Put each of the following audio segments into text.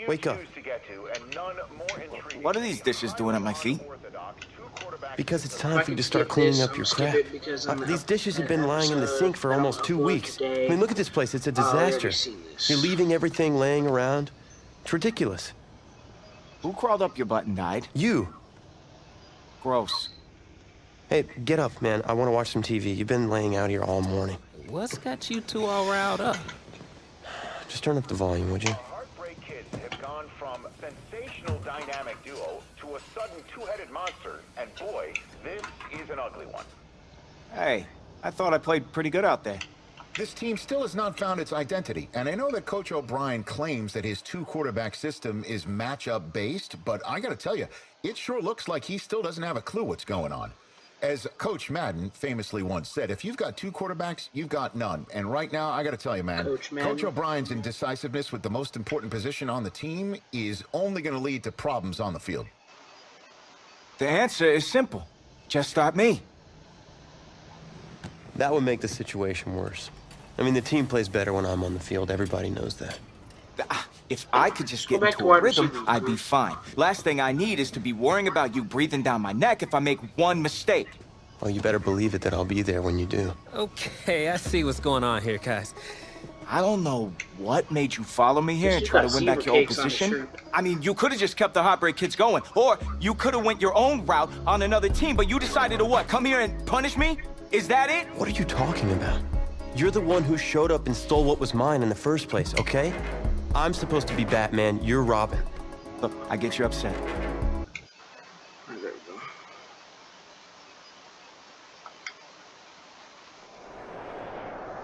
Wake up. What are these dishes doing at my feet? Because it's time for you to start cleaning up your crap. These dishes have been lying in the sink for almost 2 weeks. I mean, look at this place. It's a disaster. You're leaving everything laying around. It's ridiculous. Who crawled up your butt and died? You. Gross. Hey, get up, man. I want to watch some TV. You've been laying out here all morning. What's got you two all riled up? Just turn up the volume, would you? Heartbreak Kids have gone from sensational dynamic duo to a sudden two-headed monster, and boy, this is an ugly one. Hey, I thought I played pretty good out there. This team still has not found its identity, and I know that Coach O'Brien claims that his two-quarterback system is matchup-based, but I gotta tell you, it sure looks like he still doesn't have a clue what's going on. As Coach Madden famously once said, if you've got two quarterbacks, you've got none. And right now, I gotta tell you, man, Coach O'Brien's indecisiveness with the most important position on the team is only gonna lead to problems on the field. The answer is simple. Just start me. That would make the situation worse. I mean, the team plays better when I'm on the field. Everybody knows that. If I could just get into a rhythm, I'd be fine. Last thing I need is to be worrying about you breathing down my neck if I make one mistake. Well, you better believe it that I'll be there when you do. Okay, I see what's going on here, guys. I don't know what made you follow me here and try to win back your old position. I mean, you could have just kept the Heartbreak Kids going, or you could have went your own route on another team, but you decided to what, come here and punish me? Is that it? What are you talking about? You're the one who showed up and stole what was mine in the first place, okay? I'm supposed to be Batman, you're Robin. Look, I get you're upset. There we go.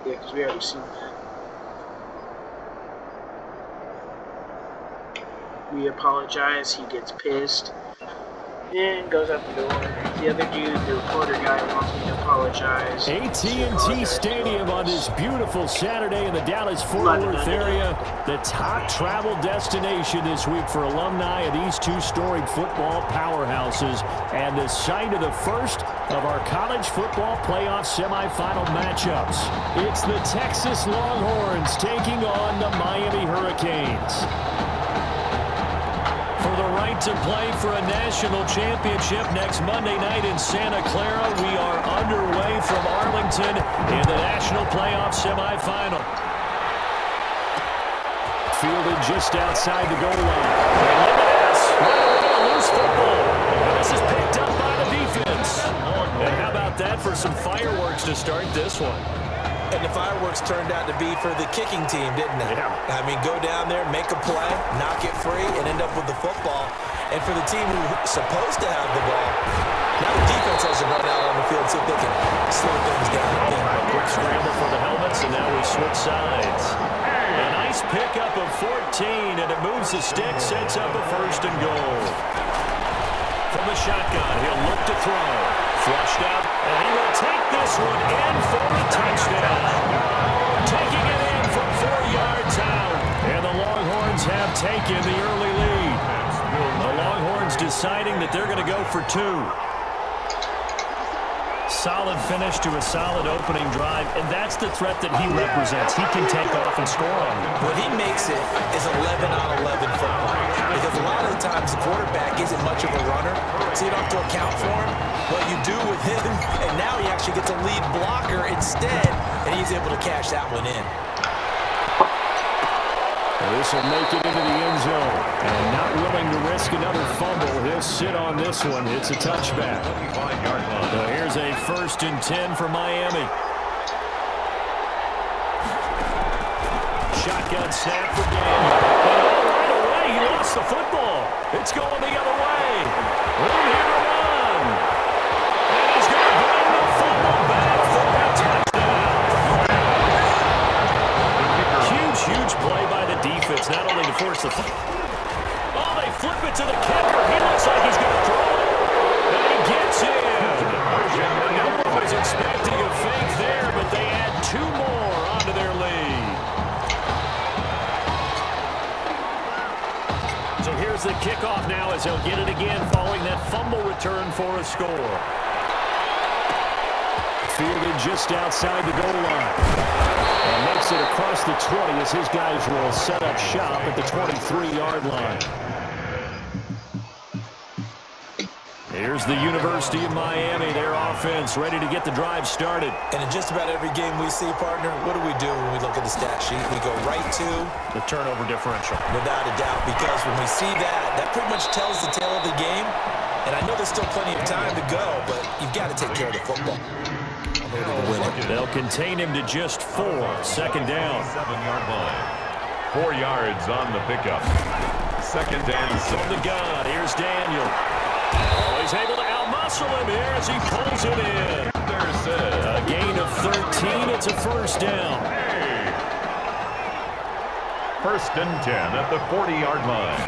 Yeah, because we already seen that. We apologize, he gets pissed, and goes out the door. The other dude, the reporter guy, wants me to apologize. AT&T Stadium on this beautiful Saturday in the Dallas-Fort Worth area. The top travel destination this week for alumni of these two storied football powerhouses. And the site of the first of our college football playoff semifinal matchups. It's the Texas Longhorns taking on the Miami Hurricanes. For the right to play for a national championship next Monday night in Santa Clara, we are underway from Arlington in the national playoff semifinal. Fielded just outside the goal line. Loose football. And this is picked up by the defense. And how about that for some fireworks to start this one? And the fireworks turned out to be for the kicking team, didn't it? Yeah. I mean, go down there, make a play, knock it free, and end up with the football. And for the team who's supposed to have the ball, now the defense has to run out on the field, see if they can slow things down. Quick scramble for the helmets, and now we switch sides. A nice pickup of 14, and it moves the stick, sets up a 1st and goal. From the shotgun, he'll look to throw. Flushed out, and he will take this one in for the touchdown. Taking it in from 4 yards out. And the Longhorns have taken the early lead. The Longhorns deciding that they're going to go for 2. Solid finish to a solid opening drive, and that's the threat that he represents. He can take off and score on you. What he makes it is 11 on 11 football. Because a lot of the times the quarterback isn't much of a runner, so you don't have to account for him. What you do with him, and now he actually gets a lead blocker instead, and he's able to cash that one in. This will make it into the end zone. And not willing to risk another fumble. He'll sit on this one. It's a touchback. So here's a 1st and 10 for Miami. Shotgun snap for Dan. Right away, he lost the football. It's going the other way. Room here to run. And he's going to bring the football back for a touchdown. Huge play by the defense, not only to force the oh, they flip it to the kicker. He looks like he's going to throw it. And he gets in. No one was expecting a fake there, but they add 2 as he'll get it again following that fumble return for a score. Fielded just outside the goal line. And makes it across the 20 as his guys will set up shop at the 23-yard line. Here's the University of Miami, their offense, ready to get the drive started. And in just about every game we see, partner, what do we do when we look at the stat sheet? We go right to The turnover differential. without a doubt, because when we see that, that pretty much tells the tale of the game. And I know there's still plenty of time to go, but you've got to take care of the football. They'll contain him to just 4. Second down. 7-yard line. 4 yards on the pickup. Second and From the gun, here's Daniel. Oh, he's able to outmuscle him here as he pulls it in. A gain of 13. It's a first down. First and 10 at the 40-yard line.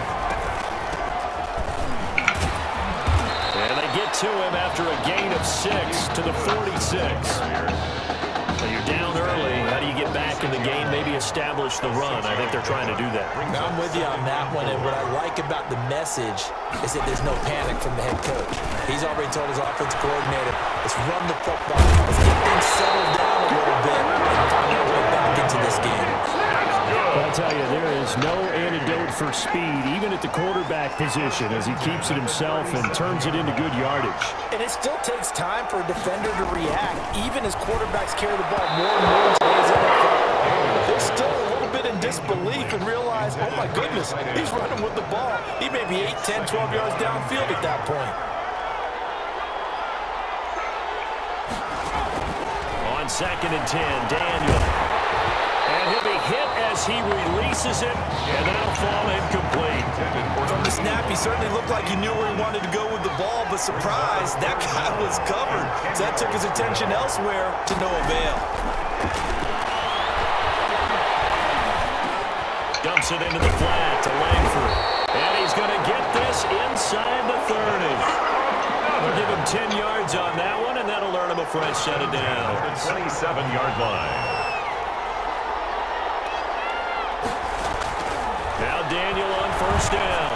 And they get to him after a gain of 6 to the 46. So you're down early. How do you get back in the game? Maybe establish the run. I think they're trying to do that. I'm with you on that one, and what I like about the message is that there's no panic from the head coach. He's already told his offensive coordinator, let's run the football, let's get things settled down a little bit, and find our way back into this game. I'll tell you, there is no antidote for speed, even at the quarterback position, as he keeps it himself and turns it into good yardage. And it still takes time for a defender to react, even as quarterbacks carry the ball more and more in today's NFL. They're still a little bit in disbelief and realize, oh my goodness, he's running with the ball. He may be 8, 10, 12 yards downfield at that point. On second and 10, Daniel. And he'll be hit as he releases it, and that'll fall incomplete. From the snap, he certainly looked like he knew where he wanted to go with the ball, but surprise, that guy was covered. So that took his attention elsewhere to no avail. Dumps it into the flat to Langford. And he's going to get this inside the 30. We'll give him 10 yards on that one, and that'll earn him a fresh set of downs. 27-yard line. Now Daniel on first down.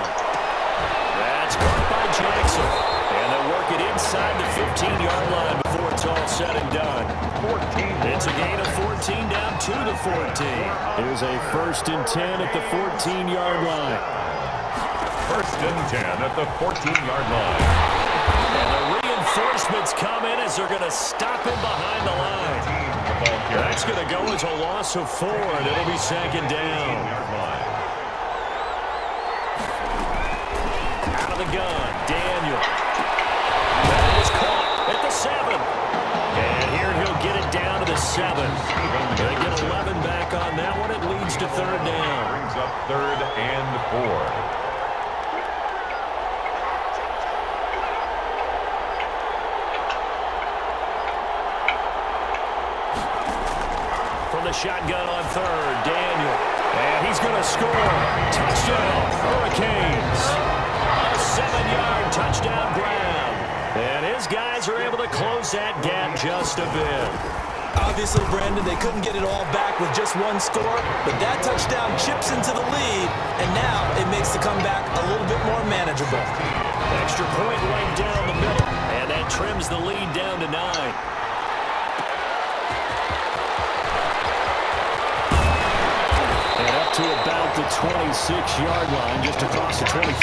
That's caught by Jackson. And they'll work it inside the 15-yard line before it's all said and done. 14. It's a gain of 14 down to the 14. Here's a first and 10 at the 14-yard line. First and 10 at the 14-yard line. And the reinforcements come in as they're going to stop him behind the line. That's going to go as a loss of 4, and it'll be second down. Out of the gun, Daniel. That is caught at the 7. And here he'll get it down to the 7. They get 11 back on that one. It leads to third down. Brings up third and 4. The shotgun on third, Daniel. And he's going to score. Touchdown, Hurricanes. A 7-yard touchdown grab. And his guys are able to close that gap just a bit. Obviously, Brandon, they couldn't get it all back with just one score, but that touchdown chips into the lead, and now it makes the comeback a little bit more manageable. Extra point right down the middle, and that trims the lead down to 9. To about the 26-yard line, just across the 25.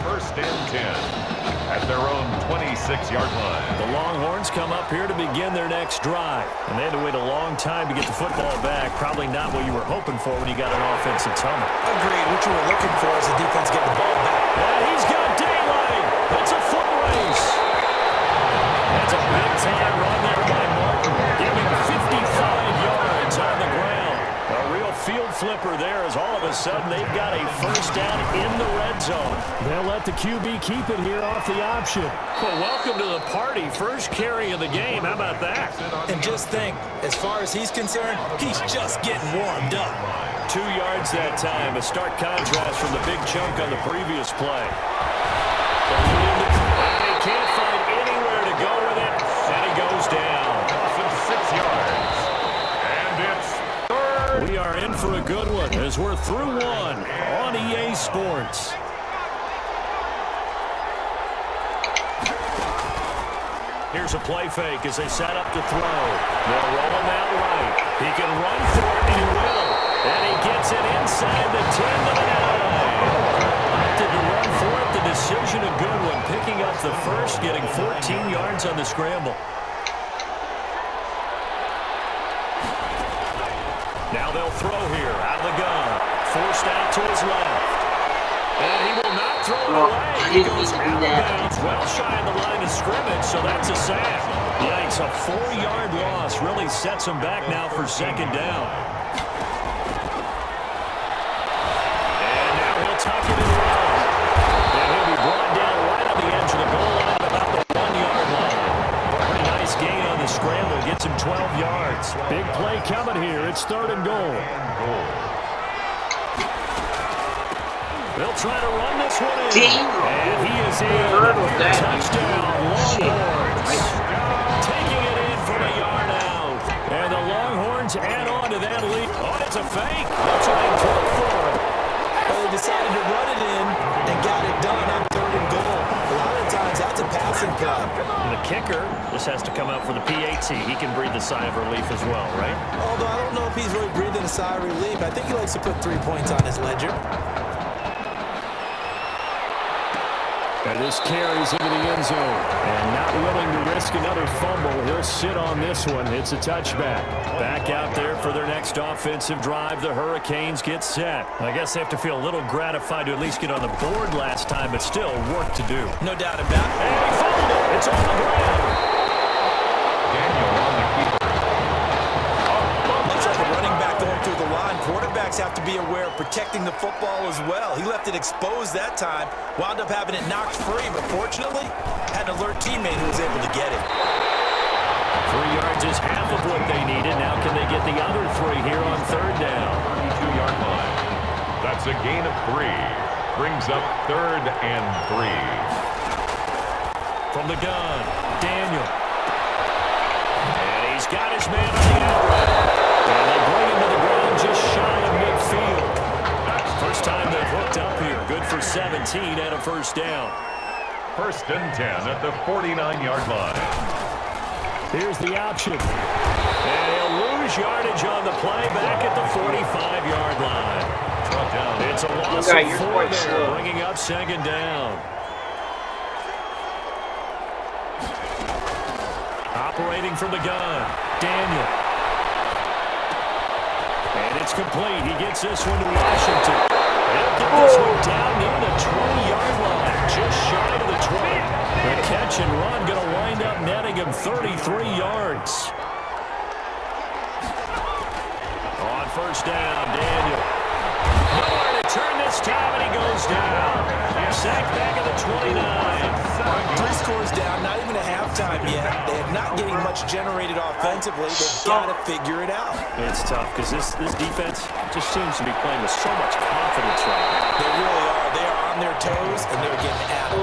First and 10 at their own 26-yard line. The Longhorns come up here to begin their next drive. And they had to wait a long time to get the football back. Probably not what you were hoping for when you got an offense that's humming. Agreed. What you were looking for is the defense getting the ball back. And he's got daylight. It's a foot race. That's a big-time run there by Martin, giving 55 yards on the ground. A real field flipper there as all of a sudden they've got a first down in the red zone. They'll let the QB keep it here off the option. Well, welcome to the party. First carry of the game. How about that? And just think, as far as he's concerned, he's just getting warmed up. 2 yards that time. A stark contrast from the big chunk on the previous play. They can't find anywhere to go with it, and he goes down. 6 yards. And it's third. We are in for a good one as we're through one on EA Sports. Here's a play fake as they set up to throw. They'll roll him out right. He can run for it, and he will. And he gets it inside the 10 to the 9. Opted to run for it. The decision a good one. Picking up the first, getting 14 yards on the scramble. Now they'll throw here out of the gun. Forced out to his left. And he will not throw it away. He goes out of bounds, well shy of the line of scrimmage, so that's a sack. Yikes, a 4-yard loss really sets him back now for second down. And now he'll tuck it and run. And he'll be brought down right on the edge of the goal line at about the 1-yard line. Pretty nice gain on the scramble, gets him 12 yards. Big play coming here. It's 3rd and goal. They'll try to run this one in. And he is in. Touchdown, Longhorns. Taking it in from a yard out. And the Longhorns add on to that lead. Oh, it's a fake. They'll try and throw for it. Well, they decided to run it in and got it done on 3rd and goal. A lot of times, that's a passing play. The kicker just has to come out for the PAT. He can breathe a sigh of relief as well, right? Although I don't know if he's really breathing a sigh of relief. I think he likes to put 3 points on his ledger. And this carries into the end zone. And not willing to risk another fumble. He'll sit on this one. It's a touchback. Back out there for their next offensive drive. The Hurricanes get set. I guess they have to feel a little gratified to at least get on the board last time, but still work to do. No doubt about it. And he fumbled it. It's on the ground. Daniel on the keeper. Looks like a running back going through the line. Quarterbacks have to be aware of protecting the football as well. He left it exposed that time. Wound up having it knocked free, but fortunately, had an alert teammate who was able to get it. 3 yards is half of what they needed. Now can they get the other 3 here on 3rd down? 32-yard line. That's a gain of 3. Brings up 3rd and 3. From the gun, Daniel. And he's got his man on the outright. And they bring him to the ground just shy of midfield. First time they've hooked up here. Good for 17 and a 1st down. 1st and 10 at the 49-yard line. Here's the option. And he'll lose yardage on the play back at the 45-yard line. It's a loss of 4 there, bringing up 2nd down. Operating from the gun, Daniel. And it's complete. He gets this one to Washington. He'll get this one down near the 20-yard line, just shy of the 20. The catch and run going to wind up netting him 33 yards. On 1st down, Daniel. Nowhere to turn this time, and he goes down. Sacked back at the 29. 3 scores down, not even a halftime yet. They're not getting much generated offensively. They've got to figure it out. It's tough because this defense just seems to be playing with so much confidence right now. They really are. They are on their toes, and they're getting at it.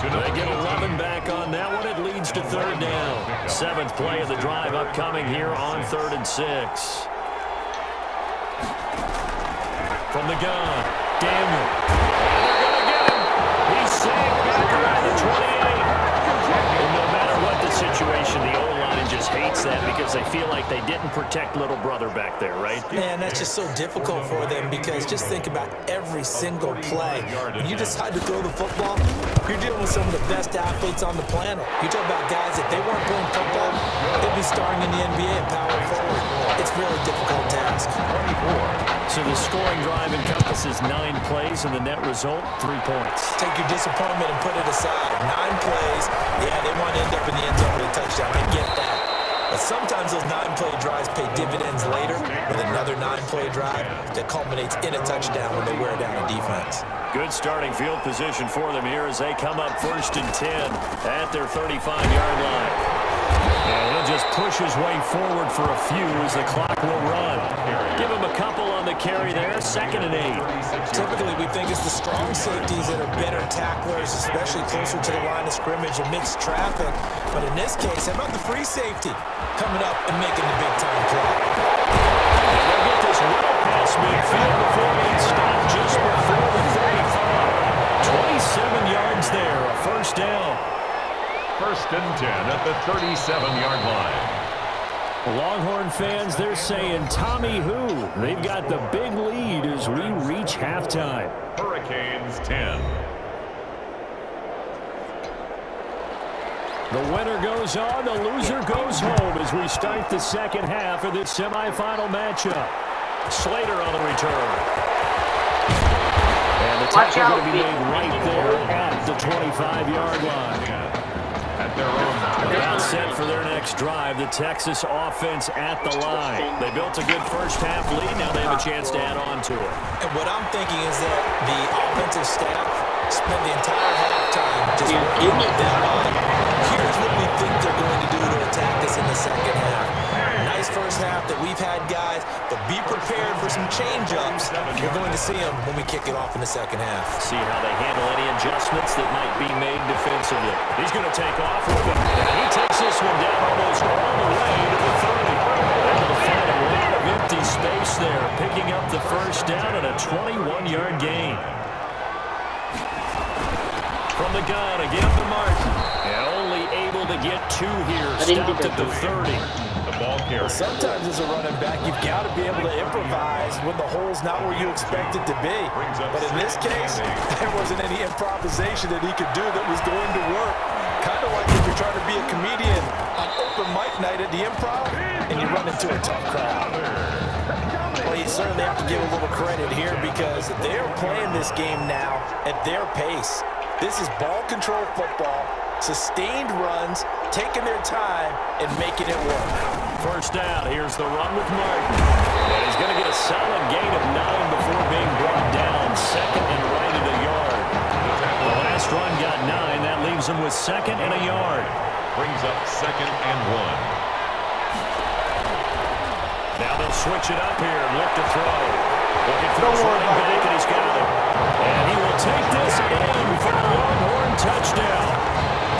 They get 11 back on that one. It leads to 3rd down. 7th play of the drive upcoming here on 3rd and 6. From the gun, Daniel. They're going to get him. He's sacked back around the 28. And no matter what the situation, the O-line just hates that because they feel like they didn't protect little brother back there, right? Man, that's just so difficult for them because just think about every single play. When you decide to throw the football, you're dealing with some of the best athletes on the planet. You talk about guys that they weren't playing football, they'd be starring in the NBA and power forward. It's a really difficult task. So the scoring drive encompasses 9 plays, and the net result, 3 points. Take your disappointment and put it aside. 9 plays, yeah, they want to end up in the end zone with a touchdown. I get that. But sometimes those 9-play drives pay dividends later with another 9-play drive that culminates in a touchdown when they wear down a defense. Good starting field position for them here as they come up 1st and 10 at their 35-yard line. And he'll just push his way forward for a few as the clock will run. Give him a couple on the carry there, 2nd and 8. Typically, we think it's the strong safeties that are better tacklers, especially closer to the line of scrimmage amidst traffic. But in this case, how about the free safety coming up and making the big-time play? And they'll get this well past midfield before being stopped just before the 35. 27 yards there, a 1st down. First and 10 at the 37-yard line. Longhorn fans, they're saying Tommy who? They've got the big lead as we reach halftime. Hurricanes 10. The winner goes on, the loser goes home as we start the second half of this semifinal matchup. Slater on the return. And the tackle going to be made right there at the 25-yard line. At their own Now set for their next drive, the Texas offense at the line. They built a good first half lead. Now they have a chance to add on to it. And what I'm thinking is that the offensive staff spent the entire halftime just working with that line. Here's what we think they're going to do to attack us in the second half. Nice first half that we've had, guys, but be prepared for some change-ups. We're going to see them when we kick it off in the second half. See how they handle any adjustments that might be made defensively. He's going to take off with it. And he takes this one down almost all the way to the 30. Able to find a lot of empty space there, picking up the first down and a 21-yard gain. From the gun, again to Martin. And only able to get two here. Stopped at the 30. ball carrier. Sometimes as a running back, you've got to be able to improvise when the hole's not where you expect it to be. But in this case, there wasn't any improvisation that he could do that was going to work. Kind of like if you're trying to be a comedian on open mic night at the Improv and you run into a tough crowd. Well, you certainly have to give a little credit here because they're playing this game now at their pace. This is ball control football, sustained runs, taking their time, and making it work. First down, here's the run with Martin. And he's going to get a solid gain of 9 before being brought down. Second and right at a yard. The last run got 9. That leaves him with second and a yard. Brings up second and 1. Now they'll switch it up here and look to throw. Looking for his running back, and he's got it. And he will take this in for a Longhorn touchdown.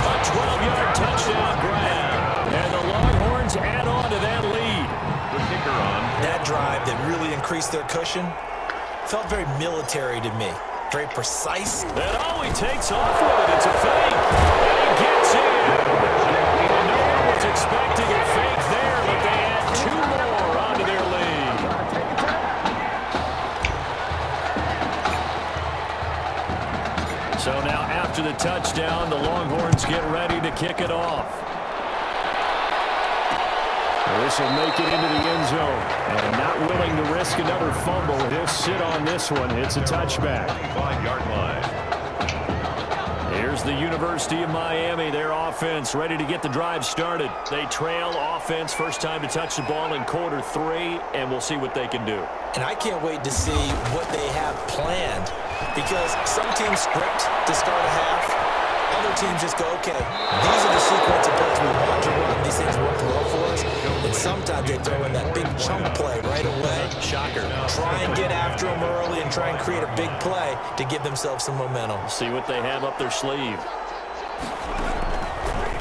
A 12-yard touchdown grab. And the Longhorns add on to that lead. The kicker on. That drive that really increased their cushion felt very military to me. Very precise. And all he takes off with it, it's a fake. And he gets in. And no one was expecting a fake there, but they add 2 more onto their lead. So now after the touchdown, the Longhorns get ready to kick it off. This will make it into the end zone. And not willing to risk another fumble. He'll sit on this one. It's a touchback. 5-yard line. Here's the University of Miami, their offense ready to get the drive started. They trail offense, first time to touch the ball in quarter 3, and we'll see what they can do. And I can't wait to see what they have planned because some teams script to start a half. Other teams just go, okay, these are the sequence of plays we want to run. These things work well for us. And sometimes they throw in that big chunk play right away. Shocker. Try and get after them early and try and create a big play to give themselves some momentum. See what they have up their sleeve.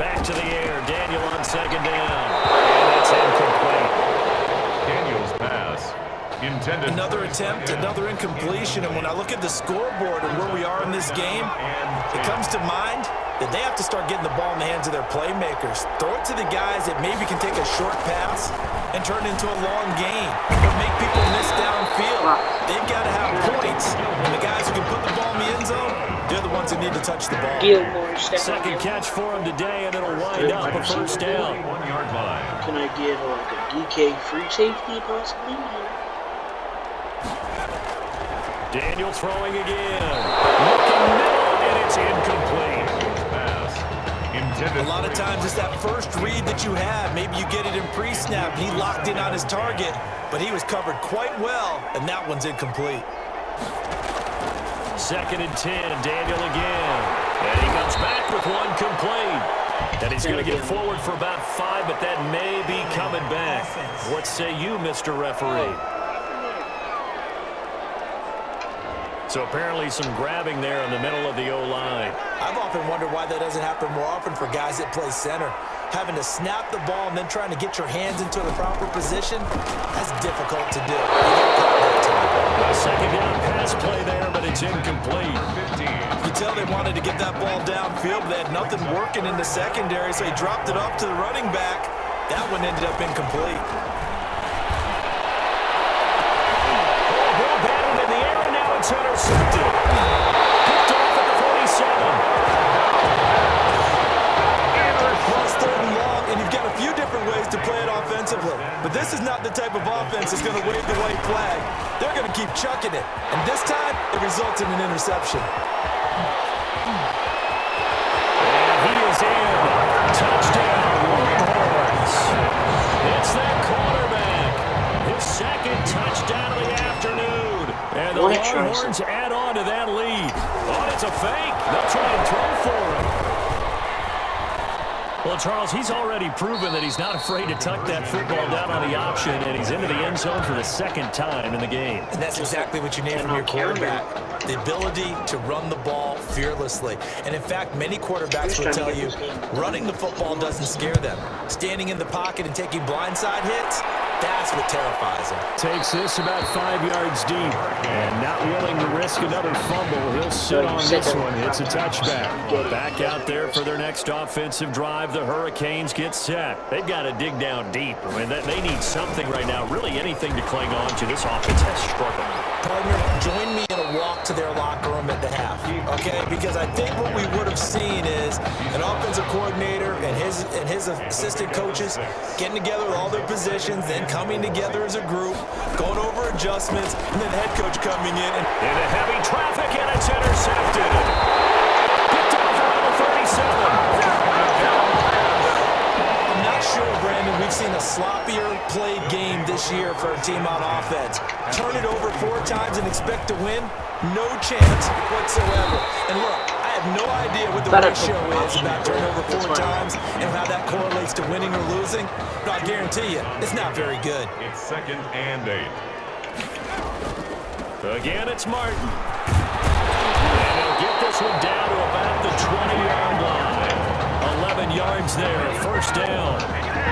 Back to the air. Daniel on second down. And it's incomplete. Daniel's pass. Intended. Another attempt, another incompletion. And when I look at the scoreboard and where we are in this game, it comes to mind that they have to start getting the ball in the hands of their playmakers. Throw it to the guys that maybe can take a short pass and turn it into a long gain or make people miss downfield. They've got to have points. And the guys who can put the ball in the end zone, they're the ones that need to touch the ball. Second catch for him today, and it'll wind up a first down. 1-yard line. Can I get like a DK free safety possibly? Daniel throwing again. Looking middle, and it's incomplete. Pass. Intended. A lot of times it's that first read that you have. Maybe you get it in pre-snap. He locked in on his target, but he was covered quite well, and that one's incomplete. Second and 10, Daniel again. And he comes back with one complete. And he's going to get forward for about 5, but that may be coming back. What say you, Mr. Referee? So apparently some grabbing there in the middle of the O-line. I've often wondered why that doesn't happen more often for guys that play center. having to snap the ball and then trying to get your hands into the proper position, that's difficult to do. A second down pass play there, but it's incomplete. You tell they wanted to get that ball downfield, but they had nothing working in the secondary, so he dropped it off to the running back. That one ended up incomplete. Ball batted in the air, and now it's intercepted. Picked off at the 47. Well, it's 3rd and long, and you've got a few different ways to play it offensively. But this is not the type of offense that's going to wave the white flag. They're going to keep chucking it. And this time, it results in an interception. And he is in. Touchdown, Longhorns. It's that quarterback. His second touchdown of the afternoon. And the Longhorns add on to that lead. Oh, it's a fake. They'll try and throw for him. Well, Charles, he's already proven that he's not afraid to tuck that football down on the option, and he's into the end zone for the 2nd time in the game. And that's exactly what you need from your quarterback. The ability to run the ball fearlessly. And in fact, many quarterbacks will tell you running the football doesn't scare them. Standing in the pocket and taking blindside hits, that's what terrifies him. Takes this about 5 yards deep, and not willing to risk another fumble. He'll sit on this one. It's a touchback. Back out there for their next offensive drive. The Hurricanes get set. They've got to dig down deep. I mean, they need something right now, really anything to cling on to. This offense has struggled. Partner, join me in a walk to their locker room at the half, okay? Because I think what we would have seen is an offensive coordinator and his assistant coaches getting together with all their positions, then coming together as a group, going over adjustments, and then the head coach coming in. And into heavy traffic, and it's intercepted. Picked off around the 37. I'm not sure, Brandon, we've seen a sloppier played game this year for a team on offense. Turn it over 4 times and expect to win? No chance whatsoever. And look, I have no idea what the ratio is about turnover 4 times and how that correlates to winning or losing, but I guarantee you, it's not very good. It's 2nd and 8. Again, it's Martin. And he'll get this one down to about the 20-yard line. 11 yards there, 1st down.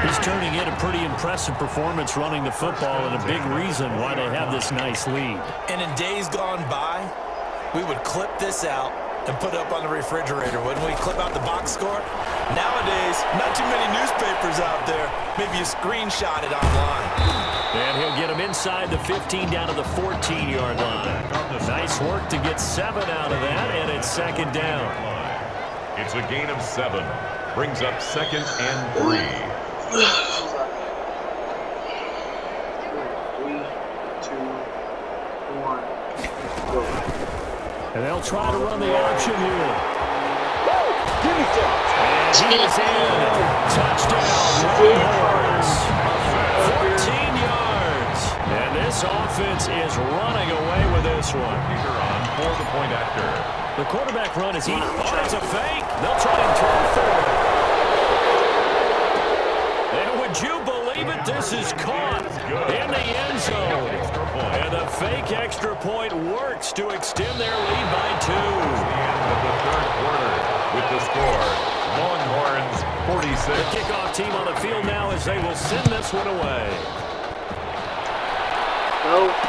He's turning in a pretty impressive performance running the football, and a big reason why they have this nice lead. And in days gone by, we would clip this out and put it up on the refrigerator, wouldn't we? Clip out the box score. Nowadays, not too many newspapers out there. Maybe you screenshot it online. And he'll get him inside the 15 down to the 14-yard line. Nice work to get 7 out of that, and it's 2nd down. It's a gain of 7. Brings up 2nd and 3. 3, 2, 1, go. And they'll try to run the option here. And he is in. Touchdown, Longhorns. 14 yards. And this offense is running away with this one. For the point after. The quarterback run is eating. Oh, it's a fake. They'll try and throw for it. And would you believe it? This is caught in the end zone. And the fake extra point works to extend their lead by 2. The end of the 3rd quarter with the score. Longhorns 46. The kickoff team on the field now as they will send this one away. Go with it.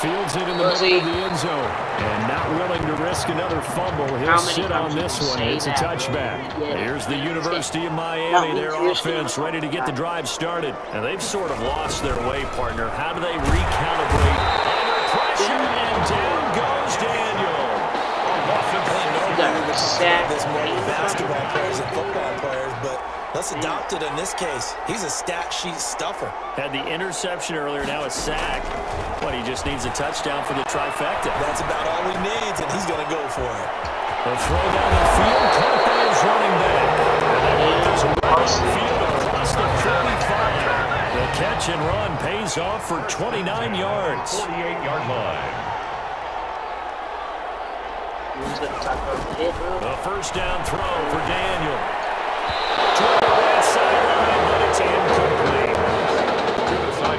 Fields it in the middle of the end zone. And not willing to risk another fumble. He'll sit on this one. It's a touchback. Here's the University of Miami, their offense ready to get the drive started. And they've sort of lost their way, partner. How do they recalibrate? Under pressure, and down goes Daniel. There's more basketball players and football players, but let's adopt it in this case. He's a stat sheet stuffer. Had the interception earlier, now a sack. What, he just needs a touchdown for the trifecta. That's about all he needs, and he's going to go for it. The throw down the field, Carpenter's running back. And that is across the field across the 45. The catch and run pays off for 29 yards. 48-yard line. The 1st down throw for Daniel. Toward the right sideline, but it's incomplete.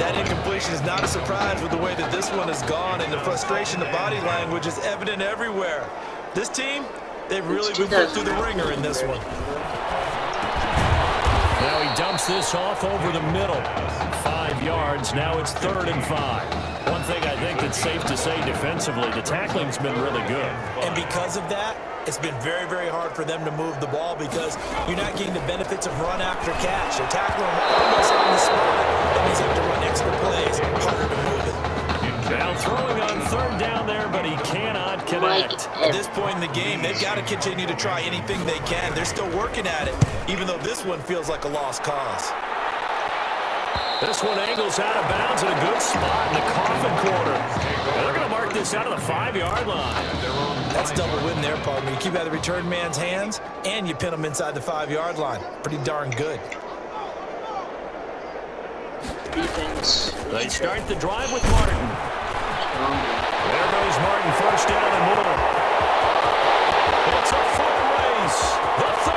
That incompletion is not a surprise with the way that this one has gone, and the frustration, the body language is evident everywhere. This team, they've really been put through the ringer in this one. Takes this off over the middle. 5 yards. Now it's 3rd and 5. One thing I think that's safe to say defensively, the tackling's been really good. And because of that, it's been very, very hard for them to move the ball because you're not getting the benefits of run after catch. They're tackling almost on the spot. That means you have to run extra plays. Harder to move it. Now throwing on 3rd down there, but he cannot connect. At this point in the game, they've got to continue to try anything they can. They're still working at it, even though this one feels like a lost cause. This one angles out of bounds in a good spot in the coffin corner. And they're going to mark this out of the 5-yard line. That's double win there, partner. You keep out of the return man's hands, and you pin them inside the 5-yard line. Pretty darn good. Defense. They start the drive with Martin. There goes Martin, 1st down and more. It's a foot race. The 30.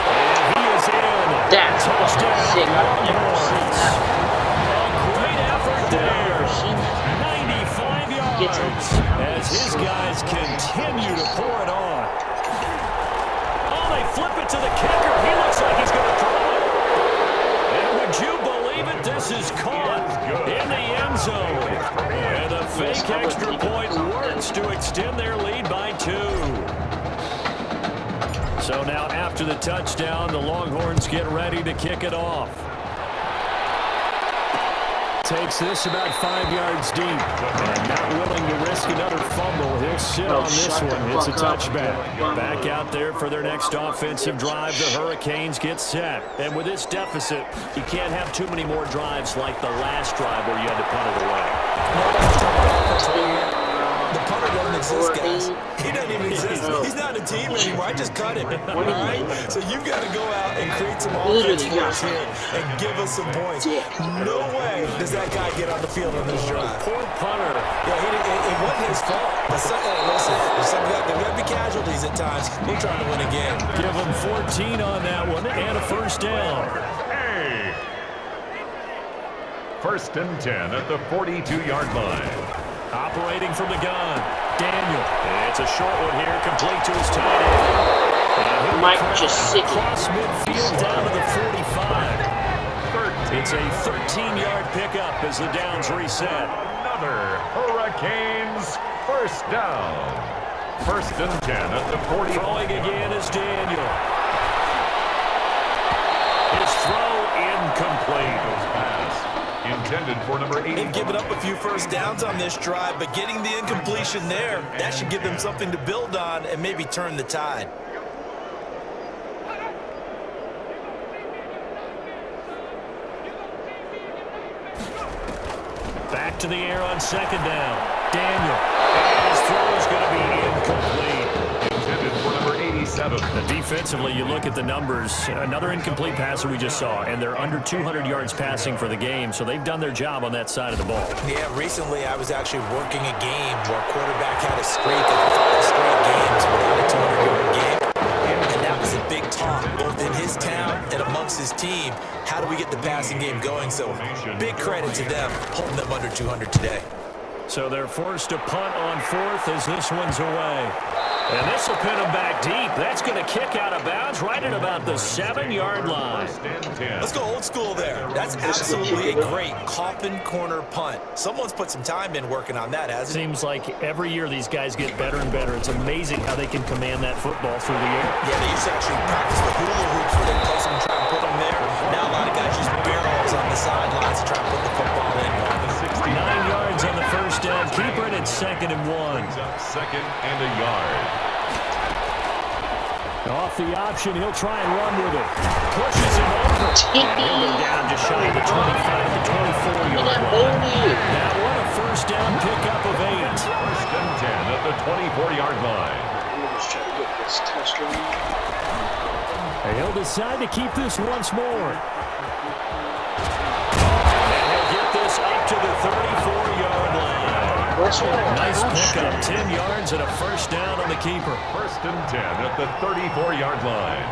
And he is in. That's Touchdown. sick. I've never seen that. Great effort there. 95 yards as his guys continue to pour it on. Oh, they flip it to the kicker. He looks like he's going to throw it. And would you believe it? This is caught in the end zone. And the fake extra point works to extend their lead by 2. So now after the touchdown, the Longhorns get ready to kick it off. Takes this about 5 yards deep. And not willing to risk another fumble. He'll sit on this one. It's a touchback. Back out there for their next offensive drive. The Hurricanes get set. And with this deficit, you can't have too many more drives like the last drive where you had to punt it away. The punter doesn't exist, guys. He doesn't even exist. He's not a team anymore. I just cut him. All right? So you've got to go out and create some offense for us here and give us some points. No way does that guy get on the field on this drive. Poor punter. Yeah, it wasn't his fault. But listen, there's going to be casualties at times. We're trying to win again. Give him 14 on that one and a 1st down. Hey! 1st and 10 at the 42-yard line. Operating from the gun, Daniel. It's a short one here, complete to his tight end. Mike just sick. Across midfield down to the 45. It's a 13-yard pickup as the downs reset. Another Hurricanes 1st down. 1st and 10 at the 40. Throwing again is Daniel. His throw incomplete. Intended for number 8. They've given up a few 1st downs on this drive, but getting the incompletion there, that should give them something to build on and maybe turn the tide. Back to the air on 2nd down. Daniel. And his throw is going to be incomplete. Intended for number 87. Defensively, you look at the numbers. Another incomplete passer we just saw, and they're under 200 yards passing for the game, so they've done their job on that side of the ball. Yeah, recently I was actually working a game where a quarterback had a streak of 5 straight games without a 200-yard game. And that was a big talk, both in his town and amongst his team. How do we get the passing game going? So big credit to them, holding them under 200 today. So they're forced to punt on 4th as this one's away. And this will pin them back deep. That's going to kick out of bounds right at about the 7-yard line. Let's go old school there. That's absolutely a great coffin corner punt. Someone's put some time in working on that, hasn't it? Seems like every year these guys get better and better. It's amazing how they can command that football through the air. Yeah, they used to actually practice the hula hoops where they place them and try and put them there. Now a lot of guys use barrels on the sidelines to try and put the football in. 9 yards on the 1st down. Keeper it at 2nd and 1. 2nd and a yard. Off the option, he'll try and run with it. Pushes him over. And he'll go down just shy of the 25 to 24-yard line. That one a 1st down pickup of 8. 1st and 10 at the 24-yard line. Let's try to get this touchdown. And he'll decide to keep this once more. This up to the 34-yard line. Nice pickup, 10 yards and a 1st down on the keeper. 1st and 10 at the 34-yard line.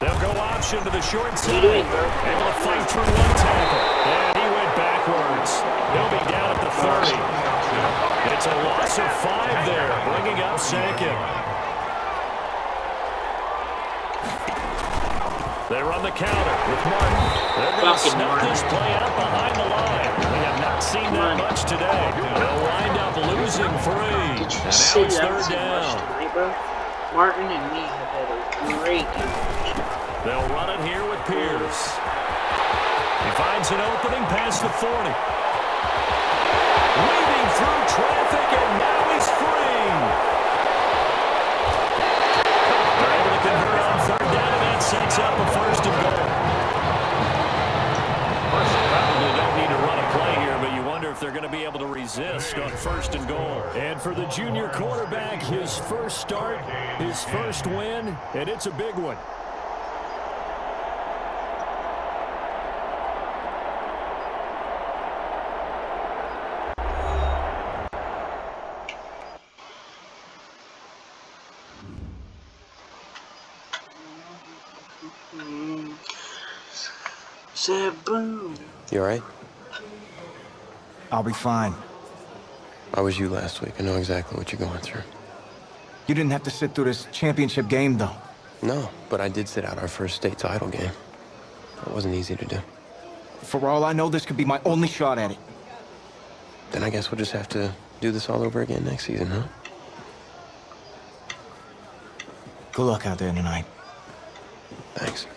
They'll go option to the short side. Able to fight through one tackle. And he went backwards. He'll be down at the 30. It's a loss of 5 there, bringing up 2nd. They run the counter with Martin. They're going to snuff this play out behind the line. We have not seen that much today. They'll wind up losing 3. Did you And see now it's that 3rd so down. much tonight, bro? Martin and me have had a great game. They'll run it here with Pierce. He finds an opening past the 40. Weaving through traffic, and now he's free. They're able to convert on 3rd down, and that sets up a 1st and goal. Probably don't need to run a play here, but you wonder if they're going to be able to resist on 1st and goal. And for the junior quarterback, his first start, his first win, and it's a big one. Boom. You alright? I'll be fine. I was you last week. I know exactly what you're going through. You didn't have to sit through this championship game, though. No, but I did sit out our first state title game. That wasn't easy to do. For all I know, this could be my only shot at it. Then I guess we'll just have to do this all over again next season, huh? Good luck out there tonight. Thanks.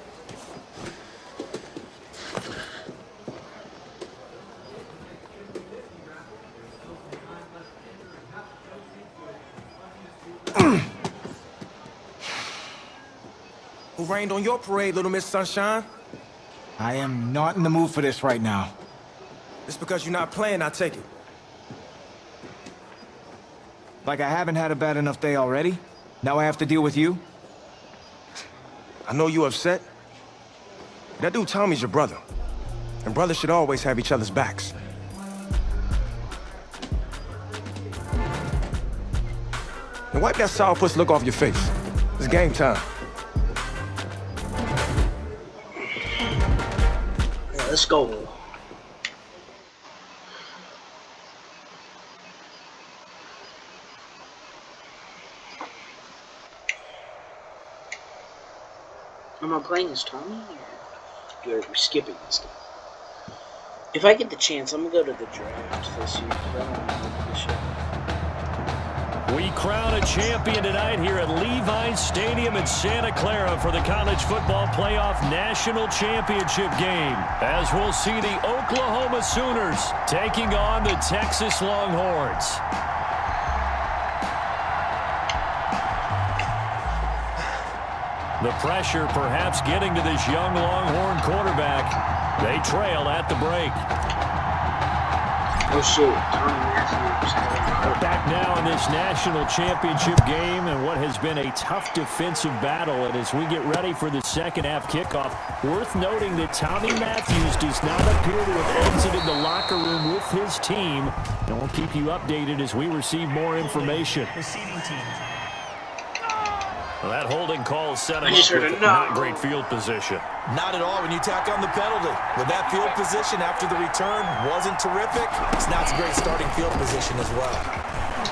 Who rained on your parade, Little Miss Sunshine? I am not in the mood for this right now. Just because you're not playing, I take it. Like I haven't had a bad enough day already? Now I have to deal with you? I know you upset. That dude Tommy's your brother. And brothers should always have each other's backs. And wipe that sourpuss look off your face. It's game time. Yeah, let's go. Am I playing as Tommy, or are we skipping this game? If I get the chance, I'm gonna go to the draft this year. I don't want to look this shit. We crown a champion tonight here at Levi's Stadium in Santa Clara for the College Football Playoff National Championship game, as we'll see the Oklahoma Sooners taking on the Texas Longhorns. The pressure perhaps getting to this young Longhorn quarterback. They trail at the break. Oh shit, Tommy Matthews. We're back now in this national championship game and what has been a tough defensive battle. And as we get ready for the second half kickoff, worth noting that Tommy Matthews does not appear to have exited the locker room with his team. And we'll keep you updated as we receive more information. Receiving team. Well, that holding call set him up with not great field position. Not at all when you tack on the penalty. With that field position after the return wasn't terrific, it's not a great starting field position as well.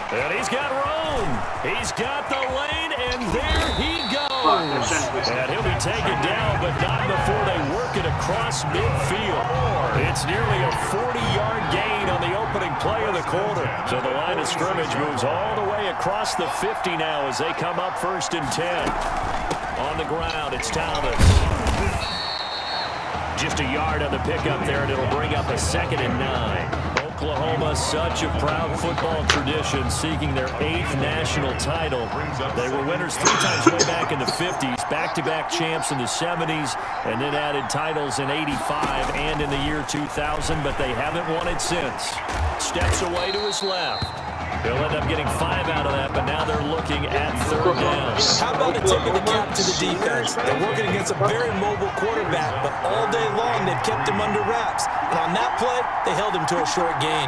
And he's got room. He's got the lane, and there he goes. And he'll be taken down, but not before they work it across midfield. It's nearly a 40-yard gain on the opening play of the quarter. So the line of scrimmage moves all the way across the 50 now as they come up 1st and 10. On the ground, it's Thomas. Just a yard on the pickup there, and it'll bring up a 2nd and 9. Oklahoma, such a proud football tradition, seeking their 8th national title. They were winners 3 times way back in the 50s, back-to-back champs in the 70s, and then added titles in 85 and in the year 2000, but they haven't won it since. Steps away to his left. They'll end up getting 5 out of that, but now they're looking at 3rd down. How about a tip of the cap to the defense? They're working against a very mobile quarterback, but all day long they've kept him under wraps. And on that play, they held him to a short gain.